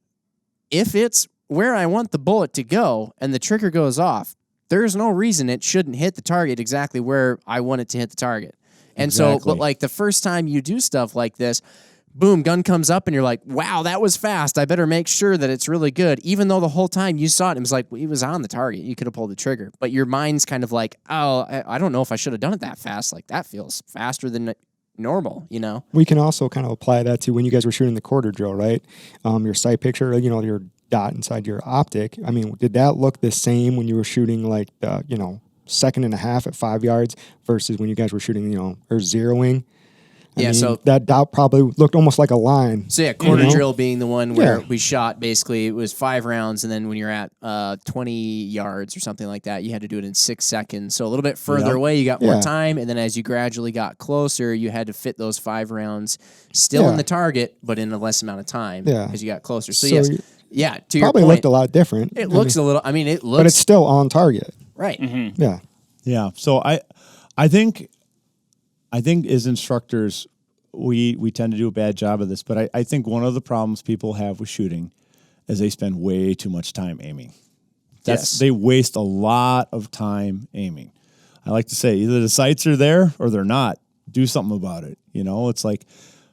if it's where I want the bullet to go and the trigger goes off, there's no reason it shouldn't hit the target exactly where I want it to hit the target. And so, but like the first time you do stuff like this, boom, gun comes up and you're like, wow, that was fast. I better make sure that it's really good. Even though the whole time you saw it, it was like, it was on the target. You could have pulled the trigger. But your mind's kind of like, oh, I don't know if I should have done it that fast. Like that feels faster than normal, We can also kind of apply that to when you guys were shooting the quarter drill, right? Your sight picture, your dot inside your optic. I mean, did that look the same when you were shooting like the, second and a half at 5 yards versus when you guys were shooting, or zeroing? I mean, so that dot probably looked almost like a line. So yeah, quarter drill being the one where we shot basically, it was 5 rounds, and then when you're at 20 yards or something like that, you had to do it in 6 seconds. So a little bit further away, you got more time, and then as you gradually got closer, you had to fit those 5 rounds still in the target, but in a less amount of time as you got closer. So yes, to your probably point, looked a lot different. It looks a little. I mean, it looks, but it's still on target. Right. Mm-hmm. Yeah. So I think as instructors, we tend to do a bad job of this, but I think one of the problems people have with shooting is they spend way too much time aiming. They waste a lot of time aiming. I like to say either the sights are there or they're not. Do something about it. It's like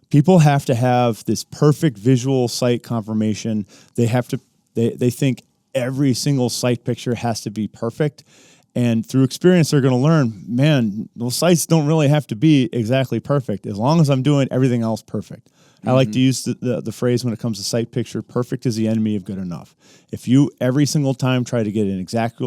people have to have this perfect visual sight confirmation. They think every single sight picture has to be perfect. And through experience, they're going to learn, man, those sights don't really have to be exactly perfect as long as I'm doing everything else perfect. I like to use the phrase when it comes to sight picture, perfect is the enemy of good enough. If you every single time try to get an exact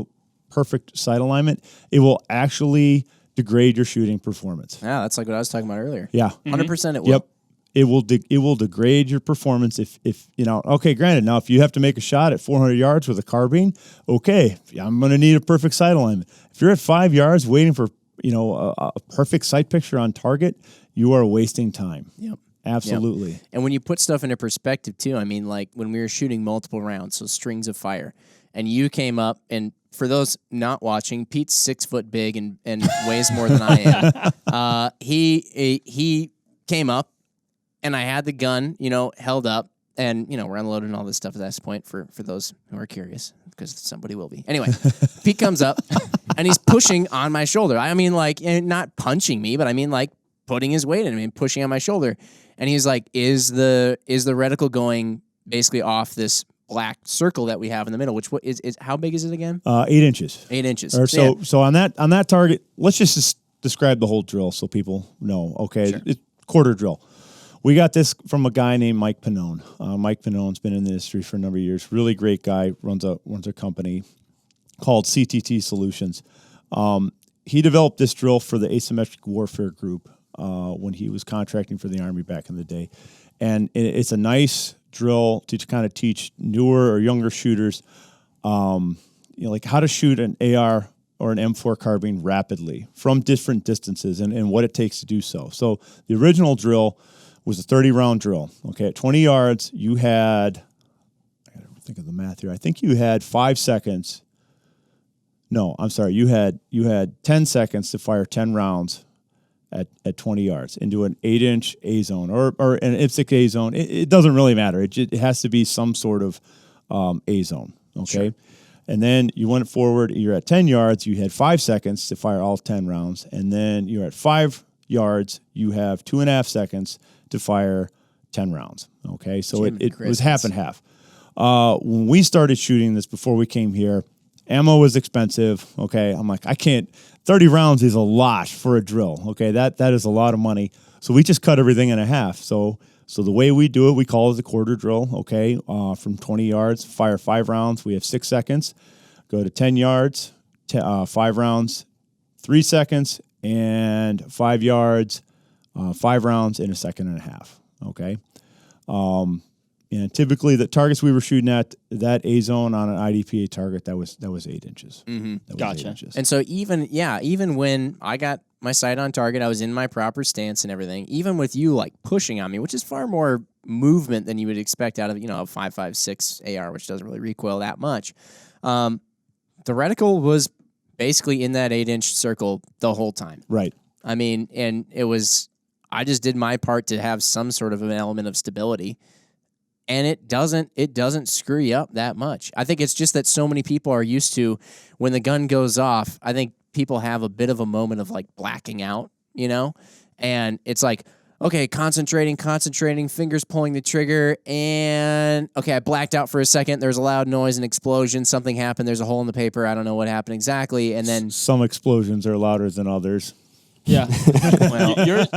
perfect sight alignment, it will actually degrade your shooting performance. Yeah, that's like what I was talking about earlier. Yeah. 100% it will. Yep. It will degrade your performance if okay, granted, now if you have to make a shot at 400 yards with a carbine, okay, I'm going to need a perfect sight alignment. If you're at 5 yards waiting for, a perfect sight picture on target, you are wasting time. Yep. Absolutely. Yep. And when you put stuff into perspective too, I mean, like when we were shooting multiple rounds, so strings of fire, and you came up and for those not watching, Pete's 6 foot big and weighs more than I am. He came up, and I had the gun, held up, and we're unloading all this stuff at this point for those who are curious, because somebody will be. Anyway, Pete comes up, and he's pushing on my shoulder. I mean, like, not punching me, but I mean, like, putting his weight in me and pushing on my shoulder. And he's like, "Is the reticle going basically off this black circle that we have in the middle?" Which is how big is it again? 8 inches. 8 inches. Or so on that target, let's just describe the whole drill so people know. Okay, Sure. It's quarter drill. We got this from a guy named Mike Pannone. Mike Pannone's been in the industry for a number of years. Really great guy. Runs a company called CTT Solutions. He developed this drill for the asymmetric warfare group when he was contracting for the Army back in the day, and it's a nice drill to kind of teach newer or younger shooters, like how to shoot an AR or an M4 carbine rapidly from different distances and what it takes to do so. So the original drill was a 30-round drill. Okay, at 20 yards, you had, I got to think of the math here. I think you had 5 seconds. No, I'm sorry. You had 10 seconds to fire 10 rounds at 20 yards into an 8-inch A zone or an IPSC A zone. It doesn't really matter. It has to be some sort of A zone. Okay. Sure. And then you went forward. You're at 10 yards. You had 5 seconds to fire all 10 rounds. And then you're at 5 yards. You have 2.5 seconds to fire 10 rounds. Okay. So it was half and half. When we started shooting this before we came here, ammo was expensive. Okay. I'm like, I can't, 30 rounds is a lot for a drill. Okay. That is a lot of money. So we just cut everything in half. So the way we do it, we call it the quarter drill. Okay. From 20 yards, fire 5 rounds. We have 6 seconds. Go to 10 yards, 5 rounds, 3 seconds, and 5 yards, 5 rounds in 1.5 seconds. Okay. And typically the targets we were shooting at, that A zone on an IDPA target, that was 8 inches. Mm-hmm. That was Gotcha. 8 inches. And so even when I got my sight on target, I was in my proper stance and everything. Even with you like pushing on me, which is far more movement than you would expect out of a 5.56 AR, which doesn't really recoil that much. The reticle was basically in that 8-inch circle the whole time. Right. I mean, and I just did my part to have some sort of an element of stability. And it doesn't screw you up that much. I think it's just that so many people are used to when the gun goes off, I think people have a bit of a moment of like blacking out, and it's like, okay, concentrating, fingers pulling the trigger, and okay, I blacked out for a second. There's a loud noise, an explosion, something happened. There's a hole in the paper. I don't know what happened exactly. And then some explosions are louder than others. Yeah. well,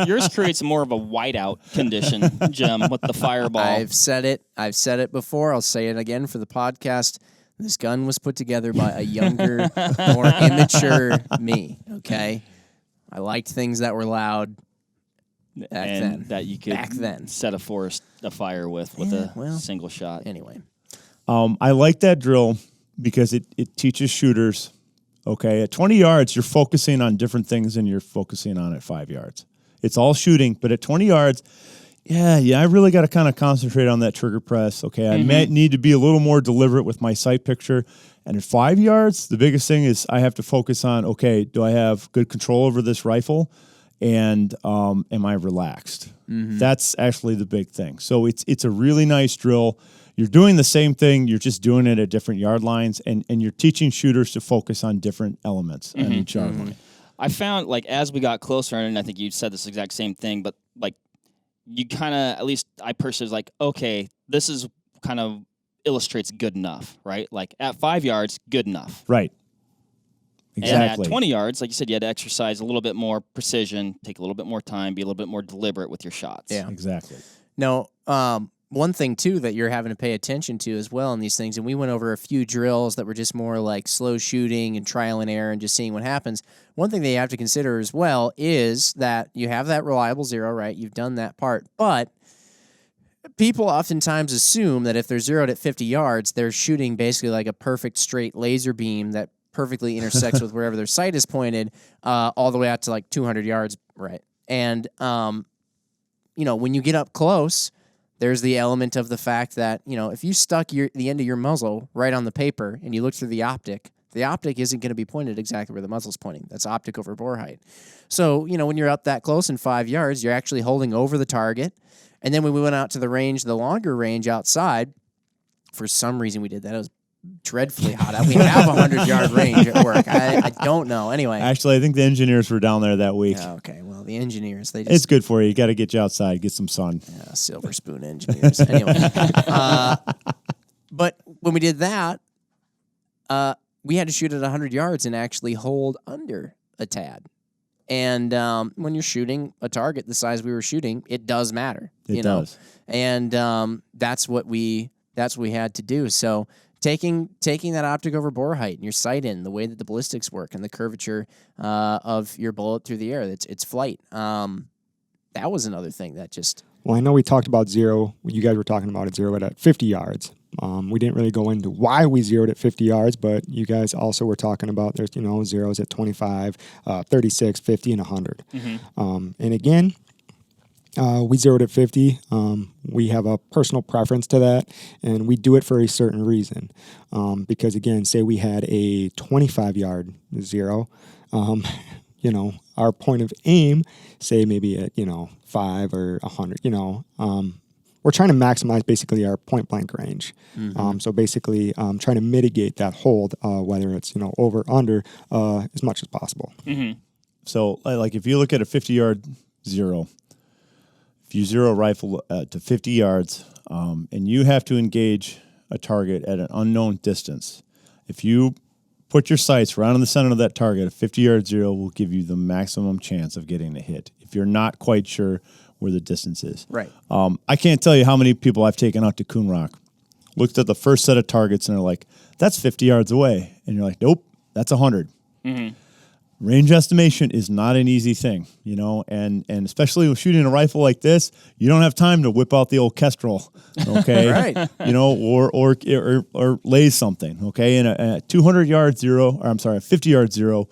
yours creates more of a whiteout condition, Jim, with the fireball. I've said it before. I'll say it again for the podcast. This gun was put together by a younger, more immature me. Okay, I liked things that were loud back then. That you could set a forest afire with a single shot. Anyway, I like that drill because it teaches shooters. Okay, at 20 yards, you're focusing on different things than you're focusing on at 5 yards. It's all shooting, but at 20 yards, I really got to kind of concentrate on that trigger press. Okay, I might need to be a little more deliberate with my sight picture. And at 5 yards, the biggest thing is I have to focus on, okay, do I have good control over this rifle? And am I relaxed? Mm-hmm. That's actually the big thing. So it's a really nice drill. You're doing the same thing, you're just doing it at different yard lines, and you're teaching shooters to focus on different elements on each yard line. I found, like, as we got closer, and I think you said this exact same thing, but, like, you kind of, at least I personally was like, okay, this is kind of illustrates good enough, right? Like, at 5 yards, good enough. Right. Exactly. And at 20 yards, like you said, you had to exercise a little bit more precision, take a little bit more time, be a little bit more deliberate with your shots. Yeah. Exactly. No, one thing, too, that you're having to pay attention to as well in these things, and we went over a few drills that were just more like slow shooting and trial and error and just seeing what happens. One thing that you have to consider as well is that you have that reliable zero, right? You've done that part. But people oftentimes assume that if they're zeroed at 50 yards, they're shooting basically like a perfect straight laser beam that perfectly intersects with wherever their sight is pointed all the way out to like 200 yards, right? And, when you get up close, there's the element of the fact that, if you stuck the end of your muzzle right on the paper and you look through the optic, the optic isn't going to be pointed exactly where the muzzle's pointing. That's optic over bore height. So, you know, when you're up that close in 5 yards, you're actually holding over the target. And then when we went out to the range, the longer range outside, for some reason we did that. It was dreadfully hot. We have a 100-yard range at work. I don't know. Anyway. Actually, I think the engineers were down there that week. Okay, well, the engineers, they just... It's good for you. You got to get you outside, get some sun. Yeah, silver spoon engineers. Anyway. But when we did that, we had to shoot at 100 yards and actually hold under a tad. And when you're shooting a target the size we were shooting, it does matter. It does. And that's what we had to do. So taking that optic over bore height and your sight in, the way that the ballistics work and the curvature of your bullet through the air, its flight. That was another thing that just... Well, I know we talked about zero. You guys were talking about it zero at 50 yards. We didn't really go into why we zeroed at 50 yards, but you guys also were talking about there's, you know, zeros at 25, 36, 50, and 100. Mm-hmm. And again, we zeroed at 50. We have a personal preference to that, and we do it for a certain reason. Because, again, say we had a 25-yard zero, you know, our point of aim, say maybe at, you know, 5 or 100, you know, we're trying to maximize basically our point blank range. Mm-hmm. So basically trying to mitigate that hold, whether it's, you know, over, under, as much as possible. Mm-hmm. So like if you look at a 50-yard zero, if you zero a rifle to 50 yards and you have to engage a target at an unknown distance, if you put your sights right in the center of that target, a 50-yard zero will give you the maximum chance of getting a hit if you're not quite sure where the distance is. Right. I can't tell you how many people I've taken out to Coon Rock, looked at the first set of targets, and they're like, that's 50 yards away. And you're like, nope, that's 100. Mm-hmm. Range estimation is not an easy thing, you know, and especially with shooting a rifle like this, you don't have time to whip out the old Kestrel, okay? Right. You know, or lay something, okay? And a 200-yard zero, or I'm sorry, a 50-yard zero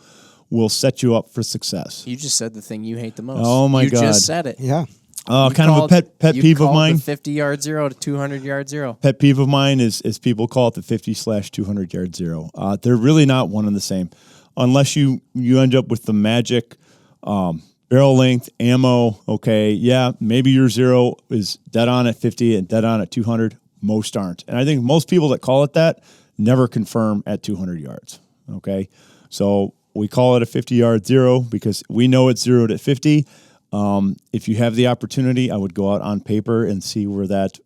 will set you up for success. You just said the thing you hate the most. Oh, my God. You just said it. Yeah. Kind of a pet peeve of mine. 50-yard zero to 200-yard zero. Pet peeve of mine is people call it the 50/200-yard zero. They're really not one and the same. Unless you end up with the magic barrel length, ammo, okay, yeah, maybe your zero is dead on at 50 and dead on at 200. Most aren't. And I think most people that call it that never confirm at 200 yards, okay? So we call it a 50-yard zero because we know it's zeroed at 50. If you have the opportunity, I would go out on paper and see where that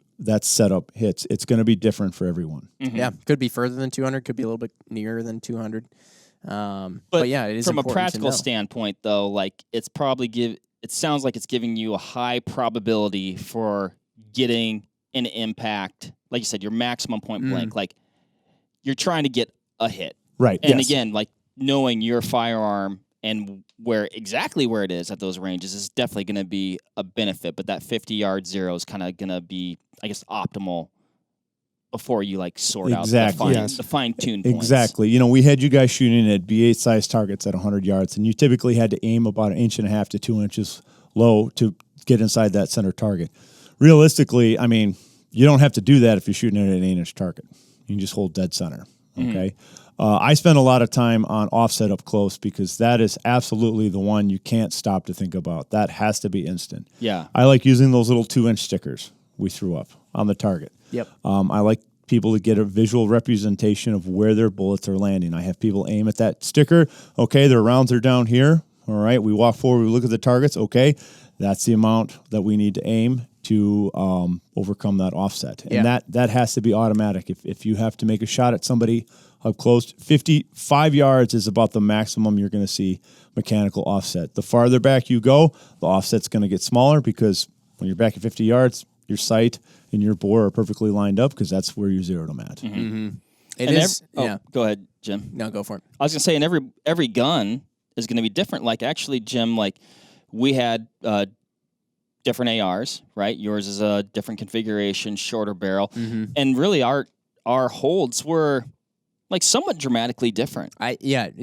setup hits. It's going to be different for everyone. Mm-hmm. Yeah, could be further than 200, could be a little bit nearer than 200. But yeah, it is from a important practical to know. standpoint, though, like it's probably it sounds like it's giving you a high probability for getting an impact. Like you said, your maximum point blank. Like you're trying to get a hit, Right? and yes. again, like knowing your firearm and exactly where it is at those ranges is definitely going to be a benefit. But that 50-yard zero is kind of going to be, I guess, optimal before you like sort out the fine-tuned points. Exactly. You know, we had you guys shooting at B8 size targets at 100 yards, and you typically had to aim about 1.5 inches to 2 inches low to get inside that center target. Realistically, I mean, you don't have to do that if you're shooting at an 8-inch target. You can just hold dead center, okay? I spend a lot of time on offset up close because that is absolutely the one you can't stop to think about. That has to be instant. Yeah. I like using those little 2-inch stickers we threw up on the target. Yep. I like people to get a visual representation of where their bullets are landing. I have people aim at that sticker. Okay, their rounds are down here. All right, we walk forward, we look at the targets. Okay, that's the amount that we need to aim to overcome that offset. And that has to be automatic. If you have to make a shot at somebody up close, 55 yards is about the maximum you're going to see mechanical offset. The farther back you go, the offset's going to get smaller because when you're back at 50 yards, your sight and your bore are perfectly lined up because that's where you zeroed them at. Mm-hmm. Mm-hmm. It and is. Go ahead, Jim. No, go for it. I was going to say, and every gun is going to be different. Like, actually, Jim, like, we had different ARs, right? Yours is a different configuration, shorter barrel. Mm-hmm. And really, our holds were, like, somewhat dramatically different.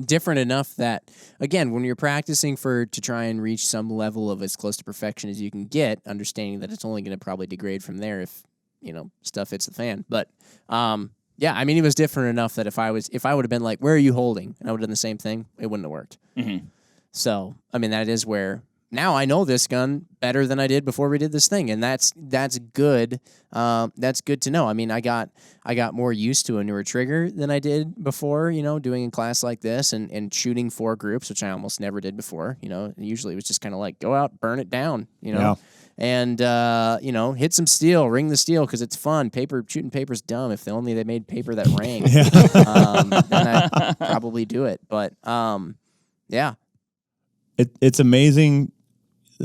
Different enough that, again, when you're practicing to try and reach some level of as close to perfection as you can get, understanding that it's only going to probably degrade from there if, you know, stuff hits the fan. But Yeah, I mean, it was different enough that if I would have been like, "Where are you holding?" and I would have done the same thing, it wouldn't have worked. Mm-hmm. So, I mean, that is where now I know this gun better than I did before we did this thing, and that's good. That's good to know. I mean, I got more used to a newer trigger than I did before. Doing a class like this and shooting 4 groups, which I almost never did before. Usually it was just kind of like go out, burn it down. Yeah. And hit some steel, ring the steel because it's fun. Shooting paper's dumb. If only they made paper that rang, then I'd probably do it. But yeah. It's amazing,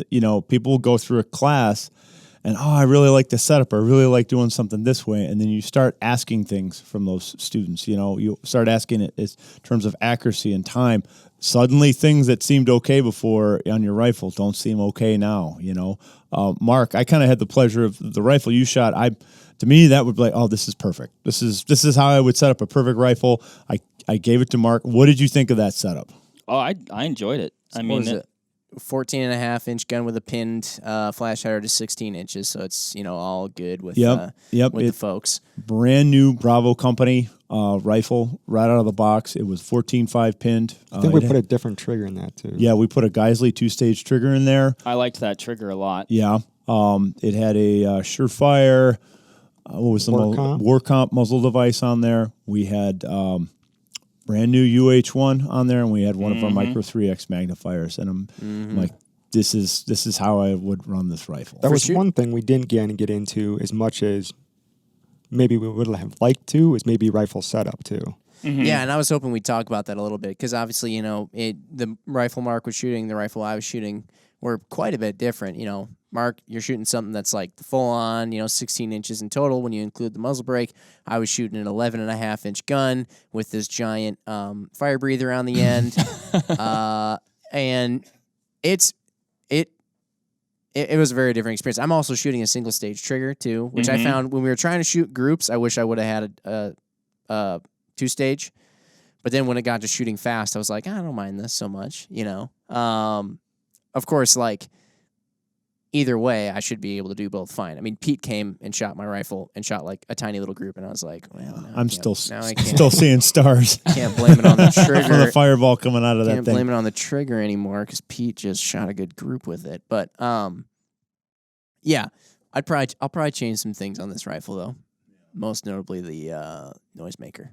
people will go through a class and, I really like the setup. I really like doing something this way. And then you start asking things from those students. You start asking it in terms of accuracy and time. Suddenly things that seemed okay before on your rifle don't seem okay now, Mark, I kind of had the pleasure of the rifle you shot. To me, that would be like, oh, this is perfect. This is how I would set up a perfect rifle. I gave it to Mark. What did you think of that setup? Oh, I enjoyed it. So 14.5-inch gun with a pinned flash hider to 16 inches, so it's all good with the folks. Brand new Bravo Company rifle right out of the box. It was 14.5 pinned. I think we put a different trigger in that too. Yeah, we put a Geisley 2-stage trigger in there. I liked that trigger a lot. Yeah, it had a Surefire. What was the Warcomp muzzle device on there? We had. Brand new UH1 on there, and we had one of our Micro 3X magnifiers. And I'm like, this is how I would run this rifle. That was one thing we didn't get into as much as maybe we would have liked to, is maybe rifle setup too. Mm-hmm. Yeah, and I was hoping we'd talk about that a little bit because obviously, the rifle Mark was shooting, the rifle I was shooting were quite a bit different. Mark, you're shooting something that's like the full on, 16 inches in total when you include the muzzle brake. I was shooting an 11.5-inch gun with this giant fire breather on the end, and it was a very different experience. I'm also shooting a single stage trigger too, which I found when we were trying to shoot groups. I wish I would have had a 2-stage, but then when it got to shooting fast, I was like, I don't mind this so much, Of course, either way, I should be able to do both fine. I mean, Pete came and shot my rifle and shot like a tiny little group, and I was like, well, I'm still seeing stars. Can't blame it on the trigger. From the fireball coming out of that thing. Can't blame it on the trigger anymore because Pete just shot a good group with it. But yeah, I'll probably change some things on this rifle though. Most notably the noisemaker.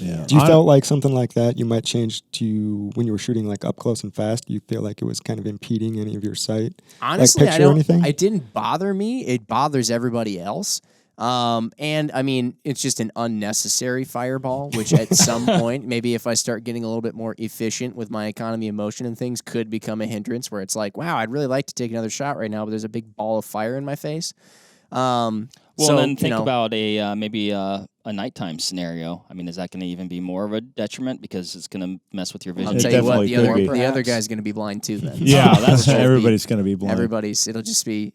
Yeah. Do you felt like something like that you might change to when you were shooting like up close and fast? You feel like it was kind of impeding any of your sight? Honestly, like, it didn't bother me. It bothers everybody else. And I mean, it's just an unnecessary fireball, which at some point, maybe if I start getting a little bit more efficient with my economy of motion and things, could become a hindrance where it's like, wow, I'd really like to take another shot right now, but there's a big ball of fire in my face. Then think about maybe a nighttime scenario. I mean, is that going to even be more of a detriment because it's going to mess with your vision? I'll tell you what, the other guy's going to be blind too. Then, yeah, that's true. Everybody's going to be blind.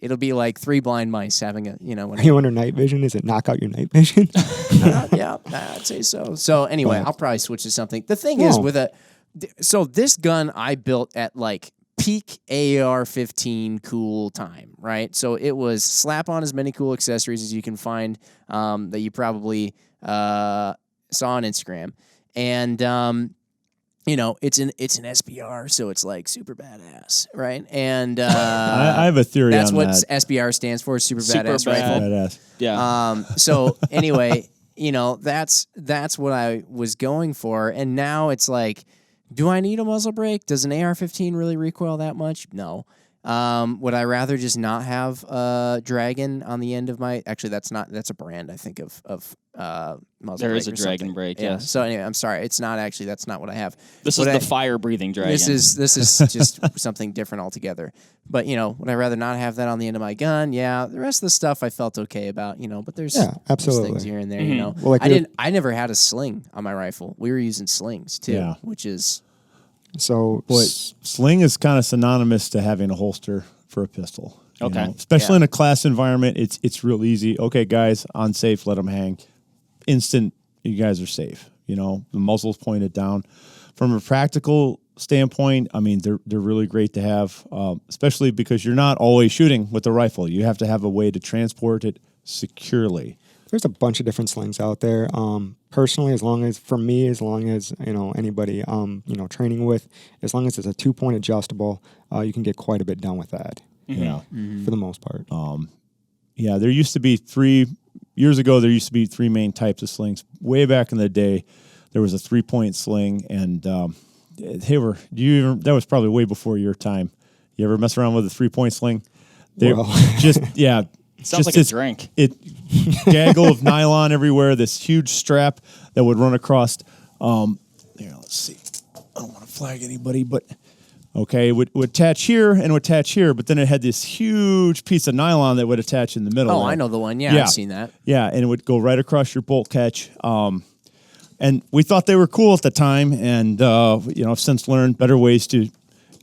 It'll be like 3 blind mice having a Are you under night vision? Is it knock out your night vision? Yeah, I'd say so. So anyway, I'll probably switch to something. The thing is so this gun I built at like peak AR-15 cool time, right? So it was slap on as many cool accessories as you can find that you probably saw on Instagram, and it's an SBR, so it's like super badass, right? And I have a theory. That's on what that. SBR stands for, super badass rifle. Badass. Yeah. So anyway, that's what I was going for, and now it's like, do I need a muzzle brake? Does an AR-15 really recoil that much? No. Would I rather just not have a Dragon on the end of my? Actually, that's a brand I think of muzzle brake. There is a Dragon brake. Yeah. Yes. So anyway, I'm sorry. It's not actually. That's not what I have. This is the fire-breathing Dragon. This is just something different altogether. But would I rather not have that on the end of my gun? Yeah. The rest of the stuff I felt okay about. But there's absolutely things here and there. Mm-hmm. Well, I never had a sling on my rifle. We were using slings too, which is. So, sling is kind of synonymous to having a holster for a pistol. Okay. Especially in a class environment, it's real easy. Okay, guys, on safe, let them hang. Instant, you guys are safe. The muzzle's pointed down. From a practical standpoint, I mean, they're really great to have, especially because you're not always shooting with the rifle. You have to have a way to transport it securely. There's a bunch of different slings out there. Personally, as long as anybody training with, as long as it's a 2-point adjustable, you can get quite a bit done with that. Yeah. For the most part. Yeah, there used to be 3 years ago. There used to be 3 main types of slings. Way back in the day, there was a 3-point sling, and that was probably way before your time. You ever mess around with a 3-point sling? Sounds like a drink. Gaggle of nylon everywhere. This huge strap that would run across. Let's see. I don't want to flag anybody, but okay, it would attach here and would attach here, but then it had this huge piece of nylon that would attach in the middle. Oh, I know the one. Yeah, I've seen that. Yeah, and it would go right across your bolt catch. And we thought they were cool at the time, and I've since learned better ways to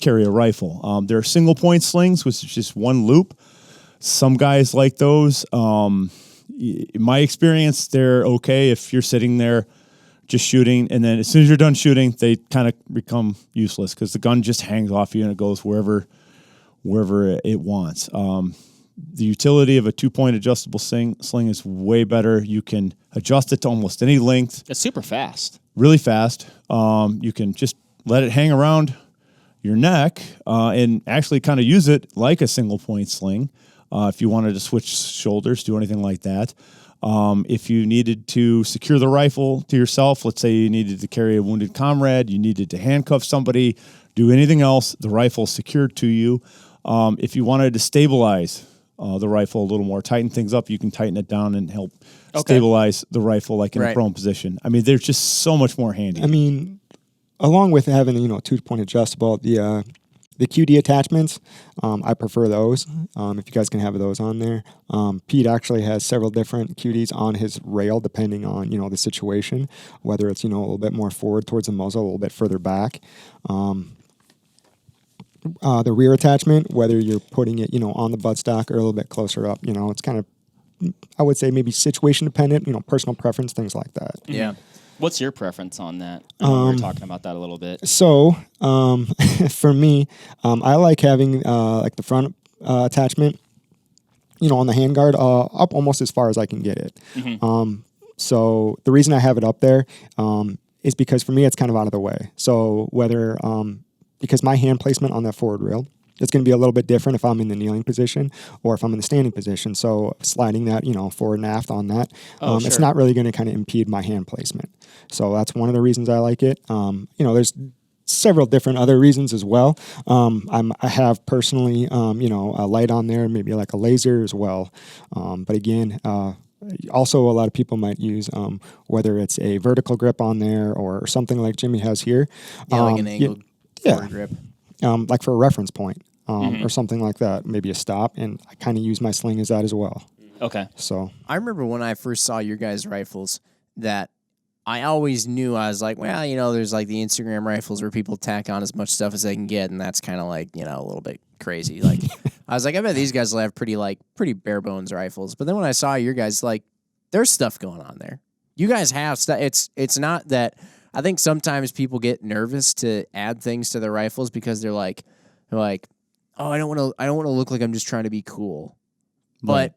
carry a rifle. There are single point slings, which is just one loop. Some guys like those. In my experience, they're okay if you're sitting there just shooting, and then as soon as you're done shooting, they kind of become useless because the gun just hangs off you and it goes wherever it wants. The utility of a 2-point adjustable sling is way better. You can adjust it to almost any length. It's super fast. Really fast. You can just let it hang around your neck and actually kind of use it like a single point sling. If you wanted to switch shoulders, do anything like that. If you needed to secure the rifle to yourself, let's say you needed to carry a wounded comrade, you needed to handcuff somebody, do anything else, the rifle's secured to you. If you wanted to stabilize the rifle a little more, tighten things up, you can tighten it down and help stabilize the rifle like in a prone position. I mean, there's just so much more handy. I mean, along with having, 2-point adjustable, the QD attachments, I prefer those. If you guys can have those on there. Pete actually has several different QDs on his rail depending on, the situation, whether it's, a little bit more forward towards the muzzle, a little bit further back. The rear attachment, whether you're putting it, on the buttstock or a little bit closer up, it's kind of, I would say maybe situation dependent, personal preference, things like that. Yeah. What's your preference on that? We were talking about that a little bit. So, for me, I like having like the front attachment, on the handguard up almost as far as I can get it. Mm-hmm. So the reason I have it up there is because for me it's kind of out of the way. So whether because my hand placement on that forward rail, it's going to be a little bit different if I'm in the kneeling position or if I'm in the standing position. So sliding that, forward and aft on that, it's not really going to kind of impede my hand placement. So that's one of the reasons I like it. There's several different other reasons as well. I have personally, a light on there, maybe like a laser as well. But again, also a lot of people might use whether it's a vertical grip on there or something like Jimmy has here. Yeah, like an angled forward grip. Like for a reference point or something like that, maybe a stop, and I kind of use my sling as that as well. Okay. So I remember when I first saw your guys' rifles that I always knew, I was like, well, there's like the Instagram rifles where people tack on as much stuff as they can get, and that's kind of like, a little bit crazy. Like, I was like, I bet these guys will have pretty bare bones rifles. But then when I saw your guys, like, there's stuff going on there. You guys have stuff. It's not that. I think sometimes people get nervous to add things to their rifles because they're like, oh, I don't want to look like I'm just trying to be cool. Right.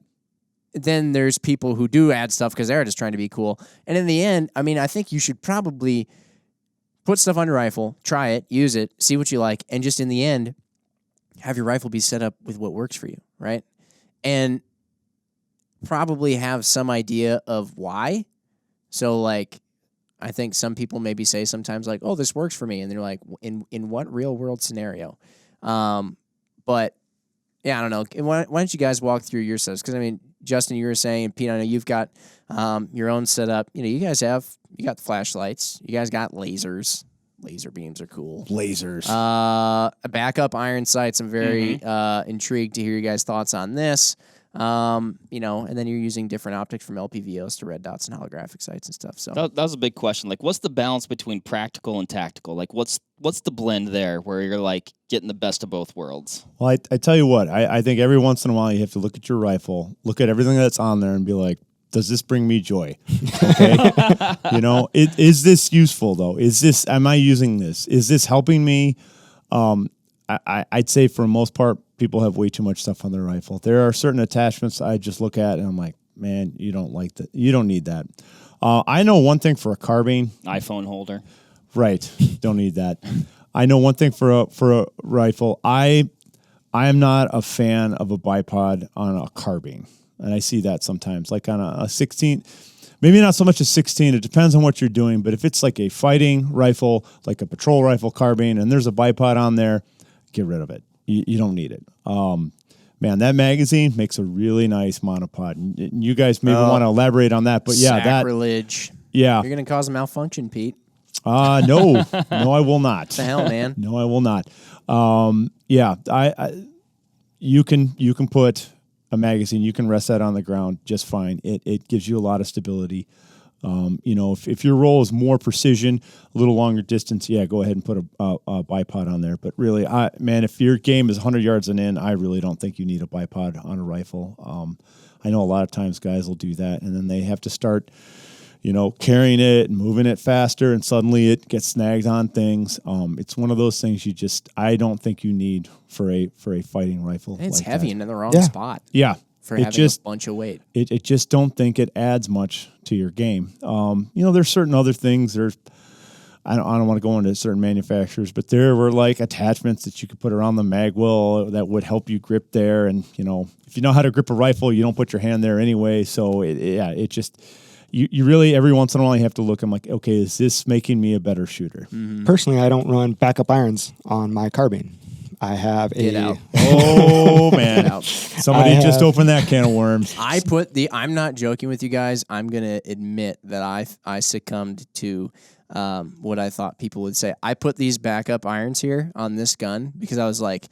But then there's people who do add stuff because they're just trying to be cool. And in the end, I mean, I think you should probably put stuff on your rifle, try it, use it, see what you like, and just in the end, have your rifle be set up with what works for you, right? And probably have some idea of why. So, like, I think some people maybe say sometimes like, oh, this works for me. And they're like, in what real world scenario? But yeah, I don't know. Why don't you guys walk through your setups? Because I mean, Justin, you were saying, Pete, I know you've got your own setup. You guys you got the flashlights. You guys got lasers. Laser beams are cool. Lasers. A backup iron sights. I'm very intrigued to hear your guys' thoughts on this. And then you're using different optics from LPVOs to red dots and holographic sights and stuff. So that was a big question. Like, what's the balance between practical and tactical? Like, what's the blend there where you're like getting the best of both worlds? Well, I tell you what, I think every once in a while you have to look at your rifle, look at everything that's on there, and be like, does this bring me joy? Okay, is this useful though? Am I using this? Is this helping me? I'd say for the most part, people have way too much stuff on their rifle. There are certain attachments I just look at and I'm like, man, you don't like that. You don't need that. I know one thing for a carbine. iPhone holder. Right. Don't need that. I know one thing for a rifle. I am not a fan of a bipod on a carbine. And I see that sometimes, like on a 16, maybe not so much a 16. It depends on what you're doing. But if it's like a fighting rifle, like a patrol rifle carbine, and there's a bipod on there, get rid of it. You don't need it. Man, that magazine makes a really nice monopod. And you guys maybe want to elaborate on that. But yeah, sacrilege. Yeah. You're going to cause a malfunction, Pete. No, I will not. What the hell, man? No, I will not. Yeah, you can put a magazine, you can rest that on the ground just fine. It gives you a lot of stability. If your roll is more precision, a little longer distance, yeah, go ahead and put a bipod on there. But really, if your game is 100 yards and in, I really don't think you need a bipod on a rifle. I know a lot of times guys will do that, and then they have to start, carrying it and moving it faster, and suddenly it gets snagged on things. It's one of those things I don't think you need for a fighting rifle. It's like heavy that. and in the wrong Yeah. spot. Yeah. For having a bunch of weight. It just don't think it adds much to your game. There's certain other things. I don't want to go into certain manufacturers, but there were like attachments that you could put around the mag well that would help you grip there. And, if you know how to grip a rifle, you don't put your hand there anyway. So you really, every once in a while, you have to look. I'm like, okay, is this making me a better shooter? Mm-hmm. Personally, I don't run backup irons on my carbine. I have Get out. Oh, man. Somebody just opened that can of worms. I'm not joking with you guys. I'm going to admit that I succumbed to what I thought people would say. I put these backup irons here on this gun because I was like,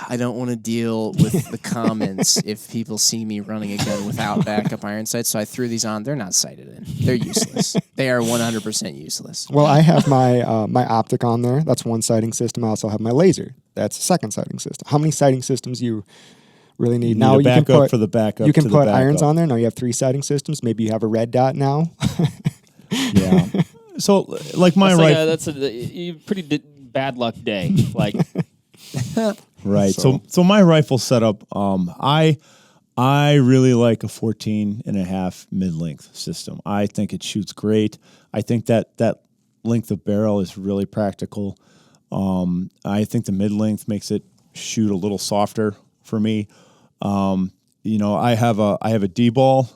I don't want to deal with the comments if people see me running a gun without backup iron sights. So I threw these on. They're not sighted in. They're useless. They are 100% useless. Well, I have my my optic on there. That's one sighting system. I also have my laser. That's a second sighting system. How many sighting systems you really need? Now you can put for the backup. You can put irons on there. Now you have 3 sighting systems. Maybe you have a red dot now. Yeah. So like my rifle, that's a pretty bad luck day. Like. Right. So my rifle setup, I really like a 14.5 mid-length system. I think it shoots great. I think that length of barrel is really practical. I think the mid-length makes it shoot a little softer for me. I have a D-ball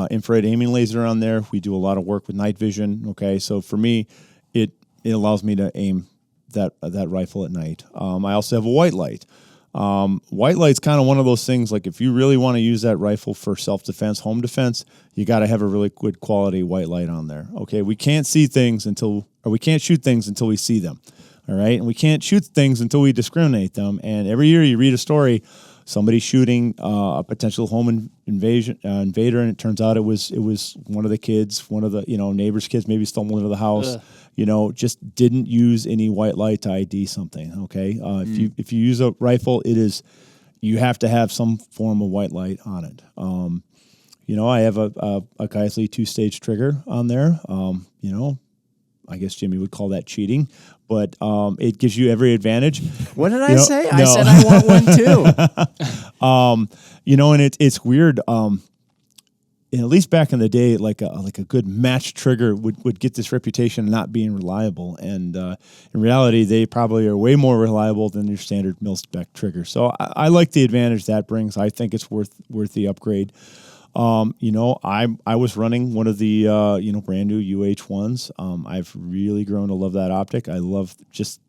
infrared aiming laser on there. We do a lot of work with night vision. Okay, so for me, it allows me to aim that rifle at night. I also have a white light. White light's kind of one of those things, like if you really want to use that rifle for self-defense, home defense, you got to have a really good quality white light on there. Okay, we can't shoot things until we see them. All right, and we can't shoot things until we discriminate them. And every year you read a story, somebody shooting a potential home invader, and it turns out it was one of the kids, one of the neighbor's kids, maybe stumbled into the house. Just didn't use any white light to ID something. Okay, if you use a rifle, you have to have some form of white light on it. I have a Geisley 2-stage trigger on there. I guess Jimmy would call that cheating, but it gives you every advantage. What did I say? I said I want one too. And it's weird. At least back in the day, like a good match trigger would get this reputation of not being reliable, and in reality, they probably are way more reliable than your standard mil-spec trigger. So I like the advantage that brings. I think it's worth the upgrade. I was running one of the brand new UH1s. I've really grown to love that optic. I love just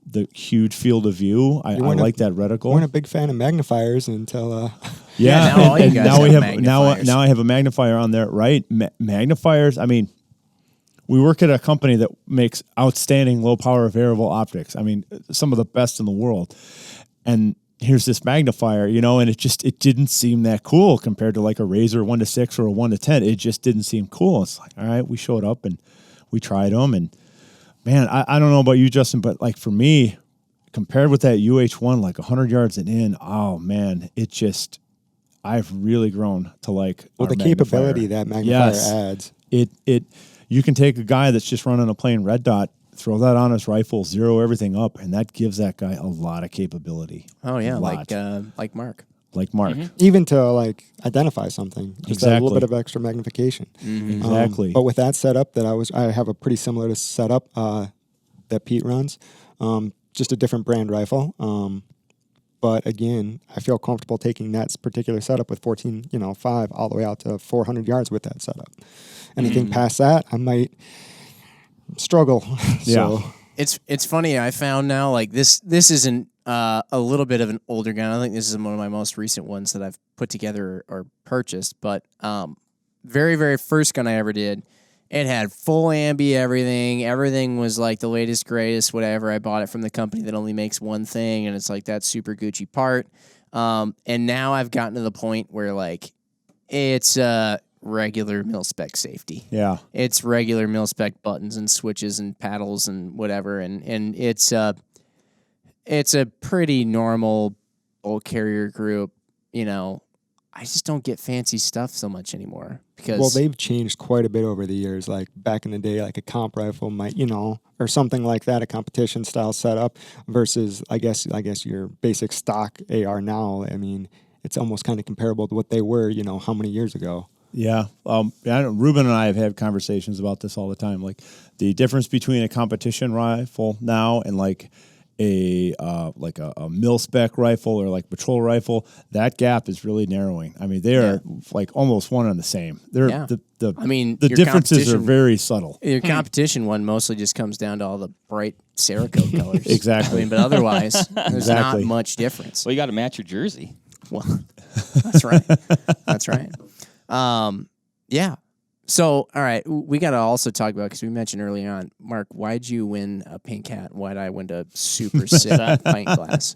the huge field of view. I like that reticle. Weren't a big fan of magnifiers until. Now all you guys have magnifiers. Now I have a magnifier on there, right? Magnifiers. I mean, we work at a company that makes outstanding low power variable optics. I mean, some of the best in the world, and here's this magnifier, and it didn't seem that cool compared to like a Razor 1:6 or a 1:10. It just didn't seem cool. It's like, all right, we showed up and we tried them, and man, I don't know about you, Justin, but like for me, compared with that UH1, like 100 yards and in, oh man, I've really grown to like the capability that magnifier adds. You can take a guy that's just running a plain red dot, throw that on his rifle, zero everything up, and that gives that guy a lot of capability. Oh yeah, like Mark. like Mark. Even to like identify something, just a little Exactly. bit of extra magnification. Exactly. But with that setup I have a pretty similar setup that Pete runs, just a different brand rifle. But again, I feel comfortable taking that particular setup with 14.5 all the way out to 400 yards with that setup. Anything past that, I might struggle. Yeah. So, It's funny. I found now like this isn't a little bit of an older gun. I think this is one of my most recent ones that I've put together or purchased. But very very first gun I ever did, it had full ambi everything. Everything was like the latest greatest whatever. I bought it from the company that only makes one thing, and it's like that super Gucci part. And now I've gotten to the point where like it's regular mil-spec safety. Yeah. It's regular mil-spec buttons and switches and paddles and whatever, and it's a pretty normal bolt carrier group. I just don't get fancy stuff so much anymore because well, they've changed quite a bit over the years. Like back in the day, like a comp rifle might, or something like that, a competition style setup versus I guess your basic stock AR now. I mean, it's almost kind of comparable to what they were, how many years ago. Yeah. Ruben and I have had conversations about this all the time. Like the difference between a competition rifle now and like a mil-spec rifle or like patrol rifle, that gap is really narrowing. I mean, they are like almost one and the same. They're the your differences are very subtle. Your competition one mostly just comes down to all the bright Cerakote colors. Exactly. But otherwise, there's not much difference. Well, you got to match your jersey. Well, that's right. That's right. Yeah. So, all right, we got to also talk about, because we mentioned early on, Mark, why'd you win a pink hat? Why'd I win a super sick pint glass?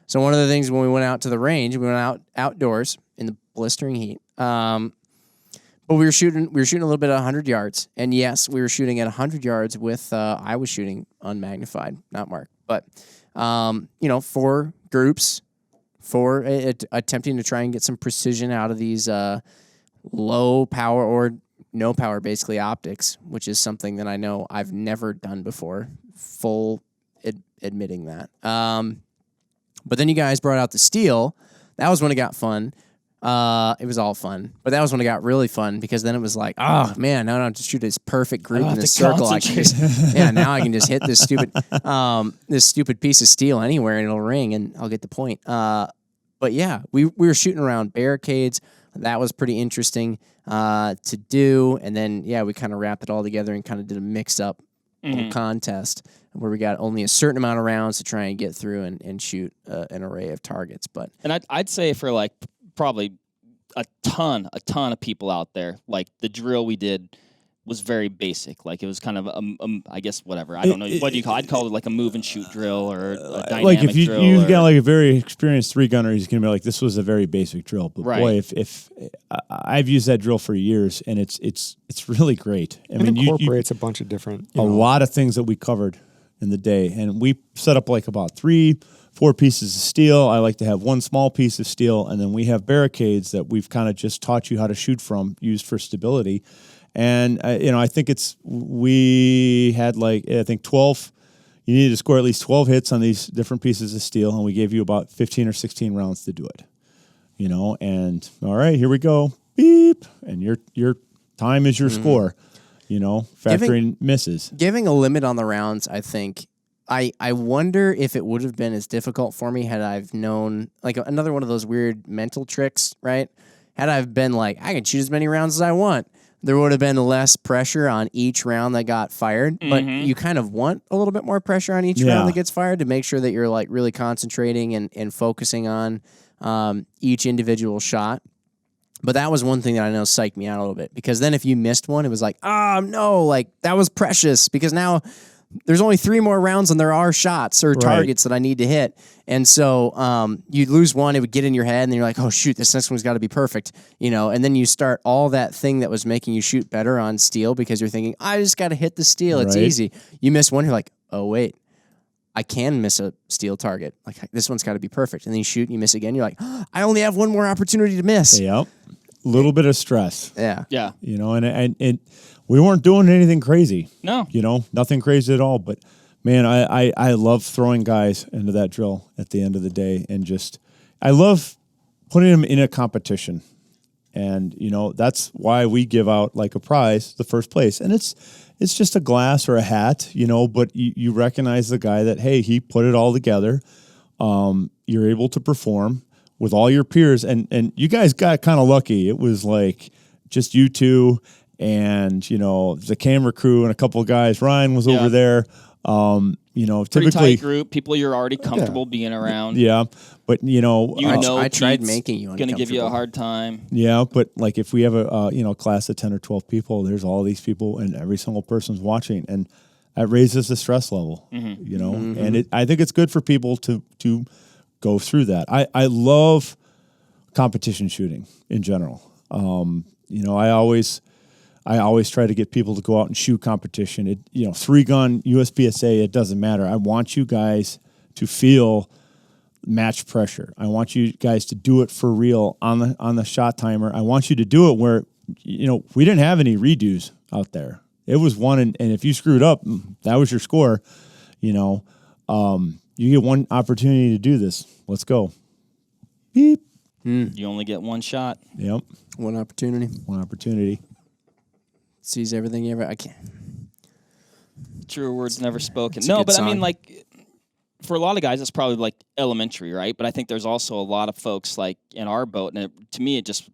So one of the things when we went out to the range, we went out outdoors in the blistering heat. But we were shooting a little bit at 100 yards. And yes, we were shooting at 100 yards with, I was shooting unmagnified, not Mark. But, 4 groups, 4 attempting to try and get some precision out of these low power or no power, basically optics, which is something that I know I've never done before, admitting that. But then you guys brought out the steel. That was when it got fun. It was all fun, but that was when it got really fun because then it was like, oh man, now I don't have to shoot this perfect group in this circle. I can just, now I can just hit this stupid piece of steel anywhere and it'll ring and I'll get the point. But yeah, we were shooting around barricades. That was pretty interesting to do. And then, we kind of wrapped it all together and kind of did a mix-up little contest where we got only a certain amount of rounds to try and get through and shoot an array of targets. And I'd say for like probably a ton of people out there, like the drill we did was very basic. Like it was kind of I guess whatever. I don't know what do you call it? I'd call it like a move and shoot drill or a dynamic like if drill. you got like a very experienced 3-gunner, he's gonna be like, this was a very basic drill. But boy, if I've used that drill for years and it's really great. I mean, incorporates a bunch of different a lot of things that we covered in the day, and we set up like about 3-4 pieces of steel. I like to have 1 small piece of steel, and then we have barricades that we've kind of just taught you how to shoot from, used for stability. And, I think we had 12, you needed to score at least 12 hits on these different pieces of steel, and we gave you about 15 or 16 rounds to do it, and all right, here we go, beep, and your time is your score, factoring misses. Giving a limit on the rounds, I think, I wonder if it would have been as difficult for me had I've known, like another one of those weird mental tricks, right? Had I been like, I can shoot as many rounds as I want, there would have been less pressure on each round that got fired. But you kind of want a little bit more pressure on each round that gets fired to make sure that you're like really concentrating and focusing on each individual shot. But that was one thing that I know psyched me out a little bit, because then if you missed one, it was like, no, like that was precious, because now there's only 3 more rounds and there are shots or targets that I need to hit. And so you'd lose one, it would get in your head and then you're like, oh shoot, this next one's got to be perfect, and then you start all that thing that was making you shoot better on steel because you're thinking, I just got to hit the steel. It's easy. You miss one, you're like, oh wait, I can miss a steel target. Like this one's got to be perfect. And then you shoot and you miss again. You're like, I only have 1 more opportunity to miss. Yep. A little bit of stress. Yeah. Yeah. And we weren't doing anything crazy. No. Nothing crazy at all. But man, I love throwing guys into that drill at the end of the day, and I love putting them in a competition. And, you know, that's why we give out like a prize, the first place. And it's just a glass or a hat, you know, but you recognize the guy that, hey, he put it all together. You're able to perform with all your peers. And you guys got kind of lucky. It was like just you two and, you know, the camera crew and a couple of guys. Ryan was over there. You know, pretty typically tight group, people you're already comfortable being around. Yeah, but you know, I tried Pete's making you going to give you a hard time. Yeah, but like if we have a you know, class of 10 or 12 people, there's all these people and every single person's watching, and that raises the stress level. You know, and I think it's good for people to go through that. I love competition shooting in general. You know, I always try to get people to go out and shoot competition. It, you know, 3-gun, USPSA, it doesn't matter. I want you guys to feel match pressure. I want you guys to do it for real on the shot timer. I want you to do it where, you know, we didn't have any redos out there. It was one, and if you screwed up, that was your score. You know, you get one opportunity to do this. Let's go. Beep. You only get one shot. Yep. One opportunity. One opportunity. Sees everything you ever. I can't. Truer words never spoken. It's a No, good but song. I mean, like, for a lot of guys, it's probably like elementary, right? But I think there's also a lot of folks like in our boat, and to me, it just,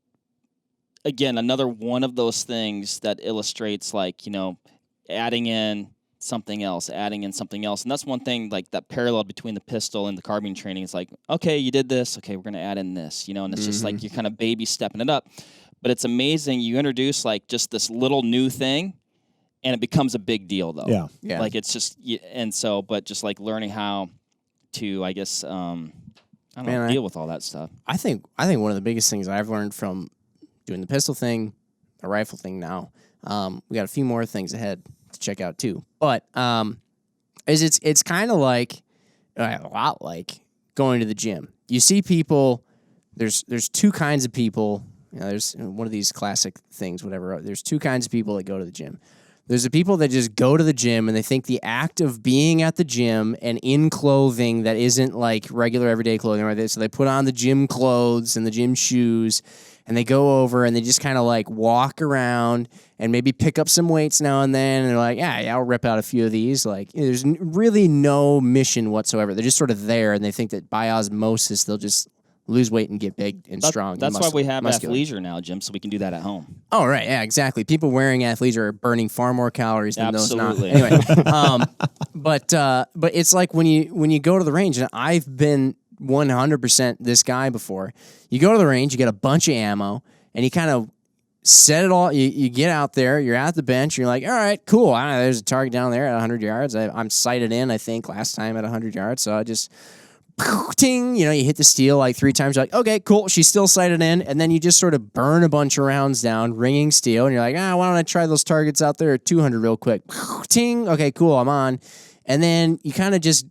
again, another one of those things that illustrates, like, you know, adding in something else, and that's one thing, like that parallel between the pistol and the carbine training is like, okay, you did this, okay, we're gonna add in this, you know, and it's just like you're kind of baby stepping it up. But it's amazing. You introduce like just this little new thing, and it becomes a big deal, though. Yeah. Like it's just, and so, but just like learning how to, I guess, I don't know, deal with all that stuff. I think one of the biggest things I've learned from doing the pistol thing, the rifle thing now, we got a few more things ahead to check out too. But it's kind of like a lot like going to the gym. You see people. There's two kinds of people. You know, there's one of these classic things, whatever. There's two kinds of people that go to the gym. There's the people that just go to the gym and they think the act of being at the gym and in clothing that isn't like regular everyday clothing, right? So they put on the gym clothes and the gym shoes and they go over and they just kind of like walk around and maybe pick up some weights now and then. And they're like, yeah, I'll rip out a few of these. Like, there's really no mission whatsoever. They're just sort of there and they think that by osmosis, they'll just lose weight and get big and strong. That's why we have muscular. athleisure now, Jim, so we can do that at home. Oh, right. Yeah, exactly. People wearing athleisure are burning far more calories than Absolutely. those not. Anyway, but it's like when you go to the range, and I've been 100% this guy before. You go to the range, you get a bunch of ammo, and you kind of set it all. You get out there, you're at the bench, you're like, all right, cool. I don't know, there's a target down there at 100 yards. I'm sighted in, I think, last time at 100 yards, so I just... ting, you know, you hit the steel like 3 times. You're like, okay, cool. She's still sighted in. And then you just sort of burn a bunch of rounds down, ringing steel. And you're like, why don't I try those targets out there at 200 real quick? Ting. Okay, cool. I'm on. And then you kind of just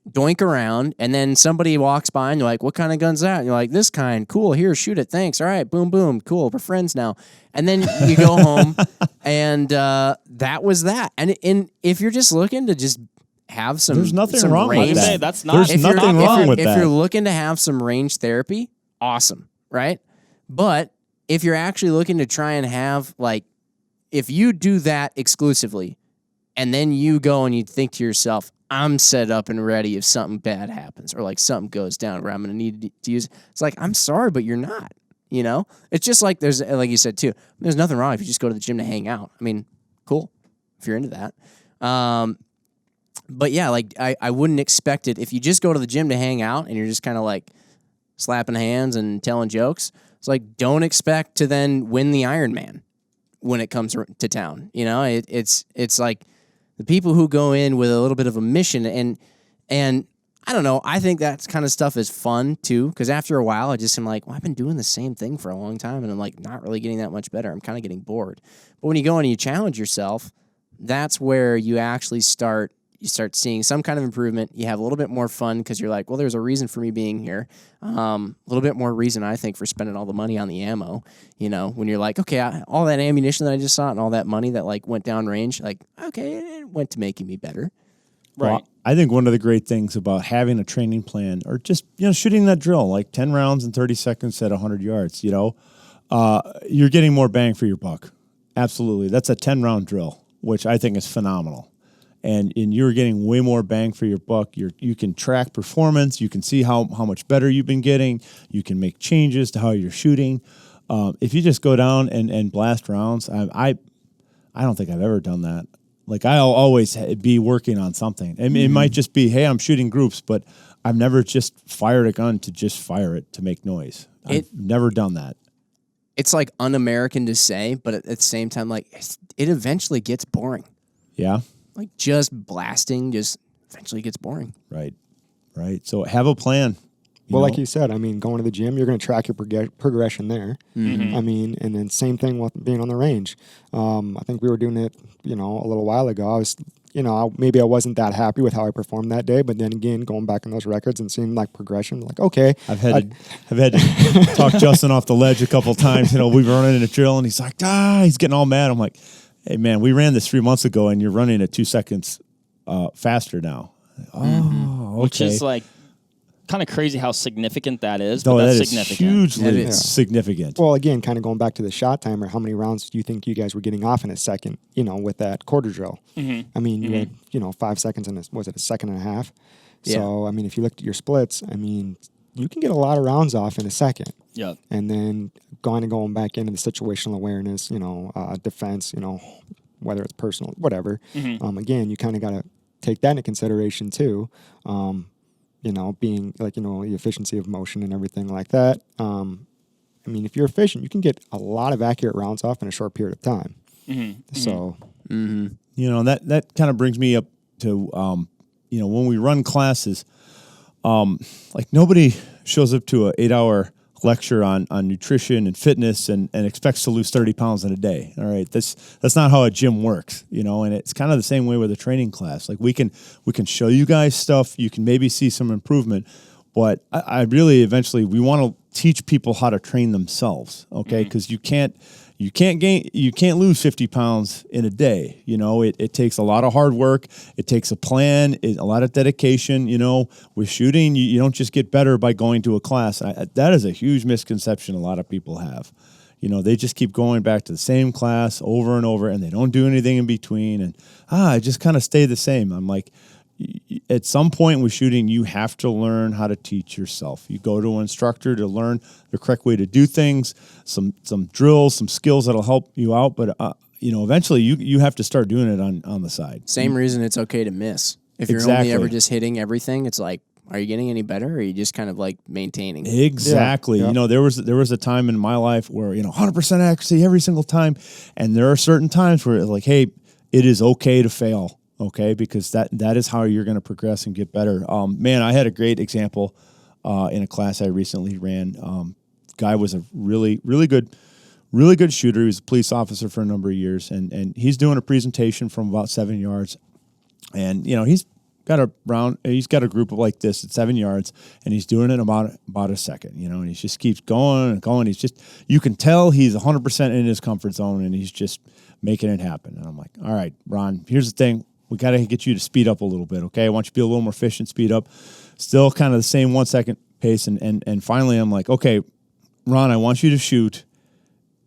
doink around. And then somebody walks by and you're like, what kind of gun's that? And you're like, this kind. Cool. Here, shoot it. Thanks. All right. Boom, boom. Cool. We're friends now. And then you go home and that was that. And if you're just looking to just have some, there's nothing some wrong range. with that. That's not. There's nothing wrong with that. If you're looking to have some range therapy, awesome, right? But if you're actually looking to try and have, like, if you do that exclusively, and then you go and you think to yourself, I'm set up and ready if something bad happens or like something goes down where I'm going to need to use it. It's like, I'm sorry, but you're not, you know? It's just like there's, like you said too, there's nothing wrong if you just go to the gym to hang out. I mean, cool, if you're into that. But yeah, like I wouldn't expect it if you just go to the gym to hang out and you're just kind of like slapping hands and telling jokes. It's like, don't expect to then win the Ironman when it comes to town. You know, it's like the people who go in with a little bit of a mission and I don't know. I think that kind of stuff is fun too, because after a while, I just am like, well, I've been doing the same thing for a long time, and I'm like not really getting that much better. I'm kind of getting bored. But when you go in and you challenge yourself, that's where you actually start seeing some kind of improvement. You have a little bit more fun because you're like, well, there's a reason for me being here. A little bit more reason, I think, for spending all the money on the ammo. You know, when you're like, okay, all that ammunition that I just saw and all that money that like went down range, like, okay, it went to making me better. Right. Well, I think one of the great things about having a training plan or just, shooting that drill, like 10 rounds in 30 seconds at 100 yards, you're getting more bang for your buck. Absolutely. That's a 10-round drill, which I think is phenomenal. And you're getting way more bang for your buck. You can track performance. You can see how much better you've been getting. You can make changes to how you're shooting. If you just go down and blast rounds, I don't think I've ever done that. Like, I'll always be working on something. I mean, it might just be, hey, I'm shooting groups, but I've never just fired a gun to just fire it to make noise. I've never done that. It's like un-American to say, but at the same time, like, it eventually gets boring. Yeah. Like, just blasting just eventually gets boring. Right. So have a plan. Well, like you said, I mean, going to the gym, you're going to track your progression there. I mean, and then same thing with being on the range. I think we were doing it, a little while ago. I was, maybe I wasn't that happy with how I performed that day, but then again, going back in those records and seeing like progression, like, okay. I've had to talk Justin off the ledge a couple of times. We were running in a drill and he's like, he's getting all mad. I'm like, hey man, we ran this 3 months ago and you're running at 2 seconds faster now. Oh, okay. Which is like kind of crazy how significant that is. No, but that's that is significant. hugely significant. Well, again, kind of going back to the shot timer, how many rounds do you think you guys were getting off in a second, with that quarter drill? I mean, you had, 5 seconds and was it a second and a half? So, I mean, if you looked at your splits, I mean, you can get a lot of rounds off in a second. Yeah. And then going back into the situational awareness, defense, whether it's personal, whatever. Again, you kind of got to take that into consideration too. Being like, the efficiency of motion and everything like that. I mean, if you're efficient, you can get a lot of accurate rounds off in a short period of time. So, that kind of brings me up to, when we run classes, like nobody shows up to an 8-hour lecture on nutrition and fitness and expects to lose 30 pounds in a day. All right. That's not how a gym works, and it's kind of the same way with a training class. Like we can show you guys stuff. You can maybe see some improvement, but I really eventually we want to teach people how to train themselves. Okay. Cause you can't lose 50 pounds in a day. It takes a lot of hard work. It takes a plan, a lot of dedication. With shooting, you don't just get better by going to a class. That is a huge misconception a lot of people have. They just keep going back to the same class over and over, and they don't do anything in between. And I just kind of stay the same. I'm like, at some point with shooting, you have to learn how to teach yourself. You go to an instructor to learn the correct way to do things, some drills, some skills that'll help you out. But, eventually you have to start doing it on the side. Same reason it's okay to miss. If you're only ever just hitting everything, it's like, are you getting any better, or are you just kind of like maintaining? Exactly. Yeah. There was a time in my life where, 100% accuracy every single time. And there are certain times where it's like, hey, it is okay to fail. Okay, because that is how you're going to progress and get better. Man, I had a great example in a class I recently ran. Guy was a really good shooter. He was a police officer for a number of years, and he's doing a presentation from about 7 yards. And he's got a group of like this at 7 yards, and he's doing it about a second. And he just keeps going and going. You can tell he's 100% in his comfort zone, and he's just making it happen. And I'm like, all right, Ron, here's the thing. We got to get you to speed up a little bit, okay? I want you to be a little more efficient, speed up. Still kind of the same 1 second pace. And finally, I'm like, okay, Ron, I want you to shoot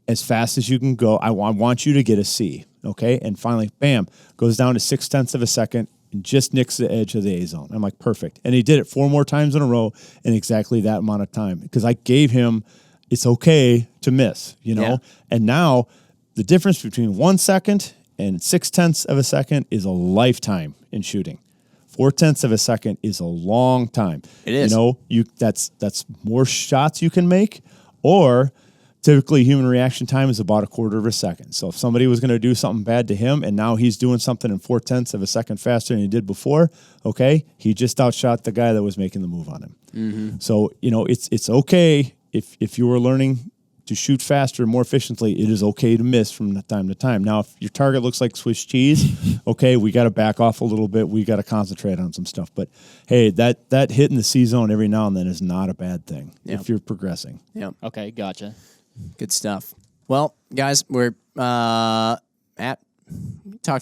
as fast as you can go. I want you to get a C, okay? And finally, bam, goes down to 0.6 of a second and just nicks the edge of the A zone. I'm like, perfect. And he did it 4 more times in a row in exactly that amount of time because I gave him, it's okay to miss, Yeah. And now the difference between 1 second and 0.6 of a second is a lifetime in shooting. 0.4 of a second is a long time. It is. That's more shots you can make, or typically human reaction time is about 1/4 of a second. So if somebody was going to do something bad to him and now he's doing something in 0.4 of a second faster than he did before, okay, he just outshot the guy that was making the move on him. So, it's okay if you were learning to shoot faster and more efficiently, it is okay to miss from time to time. Now, if your target looks like Swiss cheese, okay, we got to back off a little bit. We got to concentrate on some stuff. But hey, that hit in the C zone every now and then is not a bad thing if you're progressing. Yeah. Okay, gotcha. Good stuff. Well, guys, we're talked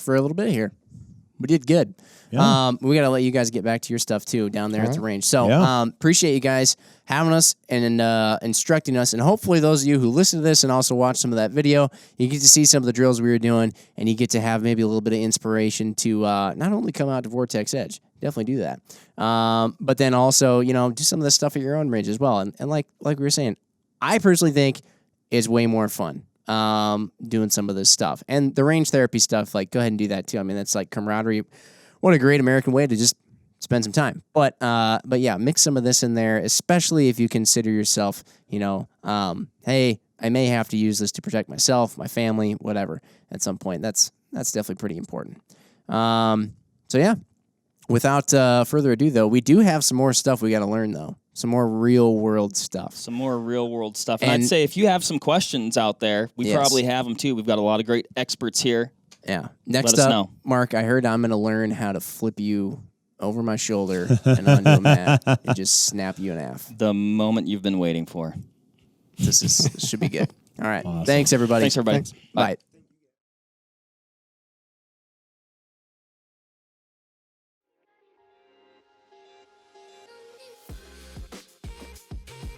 for a little bit here. We did good. Yeah. We got to let you guys get back to your stuff too down there at the range. So Yeah. appreciate you guys having us and instructing us. And hopefully those of you who listen to this and also watch some of that video, you get to see some of the drills we were doing, and you get to have maybe a little bit of inspiration to not only come out to Vortex Edge, definitely do that, but then also, do some of this stuff at your own range as well. And like we were saying, I personally think it's way more fun doing some of this stuff. And the range therapy stuff, like, go ahead and do that too. I mean, that's like camaraderie. What a great American way to just spend some time. But yeah, mix some of this in there, especially if you consider yourself, hey, I may have to use this to protect myself, my family, whatever, at some point. That's definitely pretty important. So yeah, without further ado, though, we do have some more stuff we got to learn, though. Some more real-world stuff. Some more real-world stuff. And I'd say if you have some questions out there, we probably have them, too. We've got a lot of great experts here. Yeah. Next Let us up, know. Mark, I heard I'm going to learn how to flip you over my shoulder and onto a mat and just snap you in half. The moment you've been waiting for. This should be good. All right. Awesome. Thanks, everybody. Thanks, everybody. Thanks. Bye.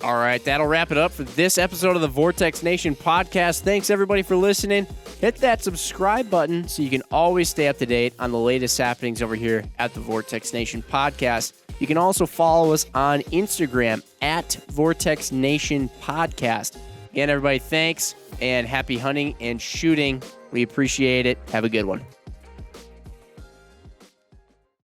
All right, that'll wrap it up for this episode of the Vortex Nation podcast. Thanks, everybody, for listening. Hit that subscribe button so you can always stay up to date on the latest happenings over here at the Vortex Nation podcast. You can also follow us on Instagram at Vortex Nation Podcast. Again, everybody, thanks, and happy hunting and shooting. We appreciate it. Have a good one.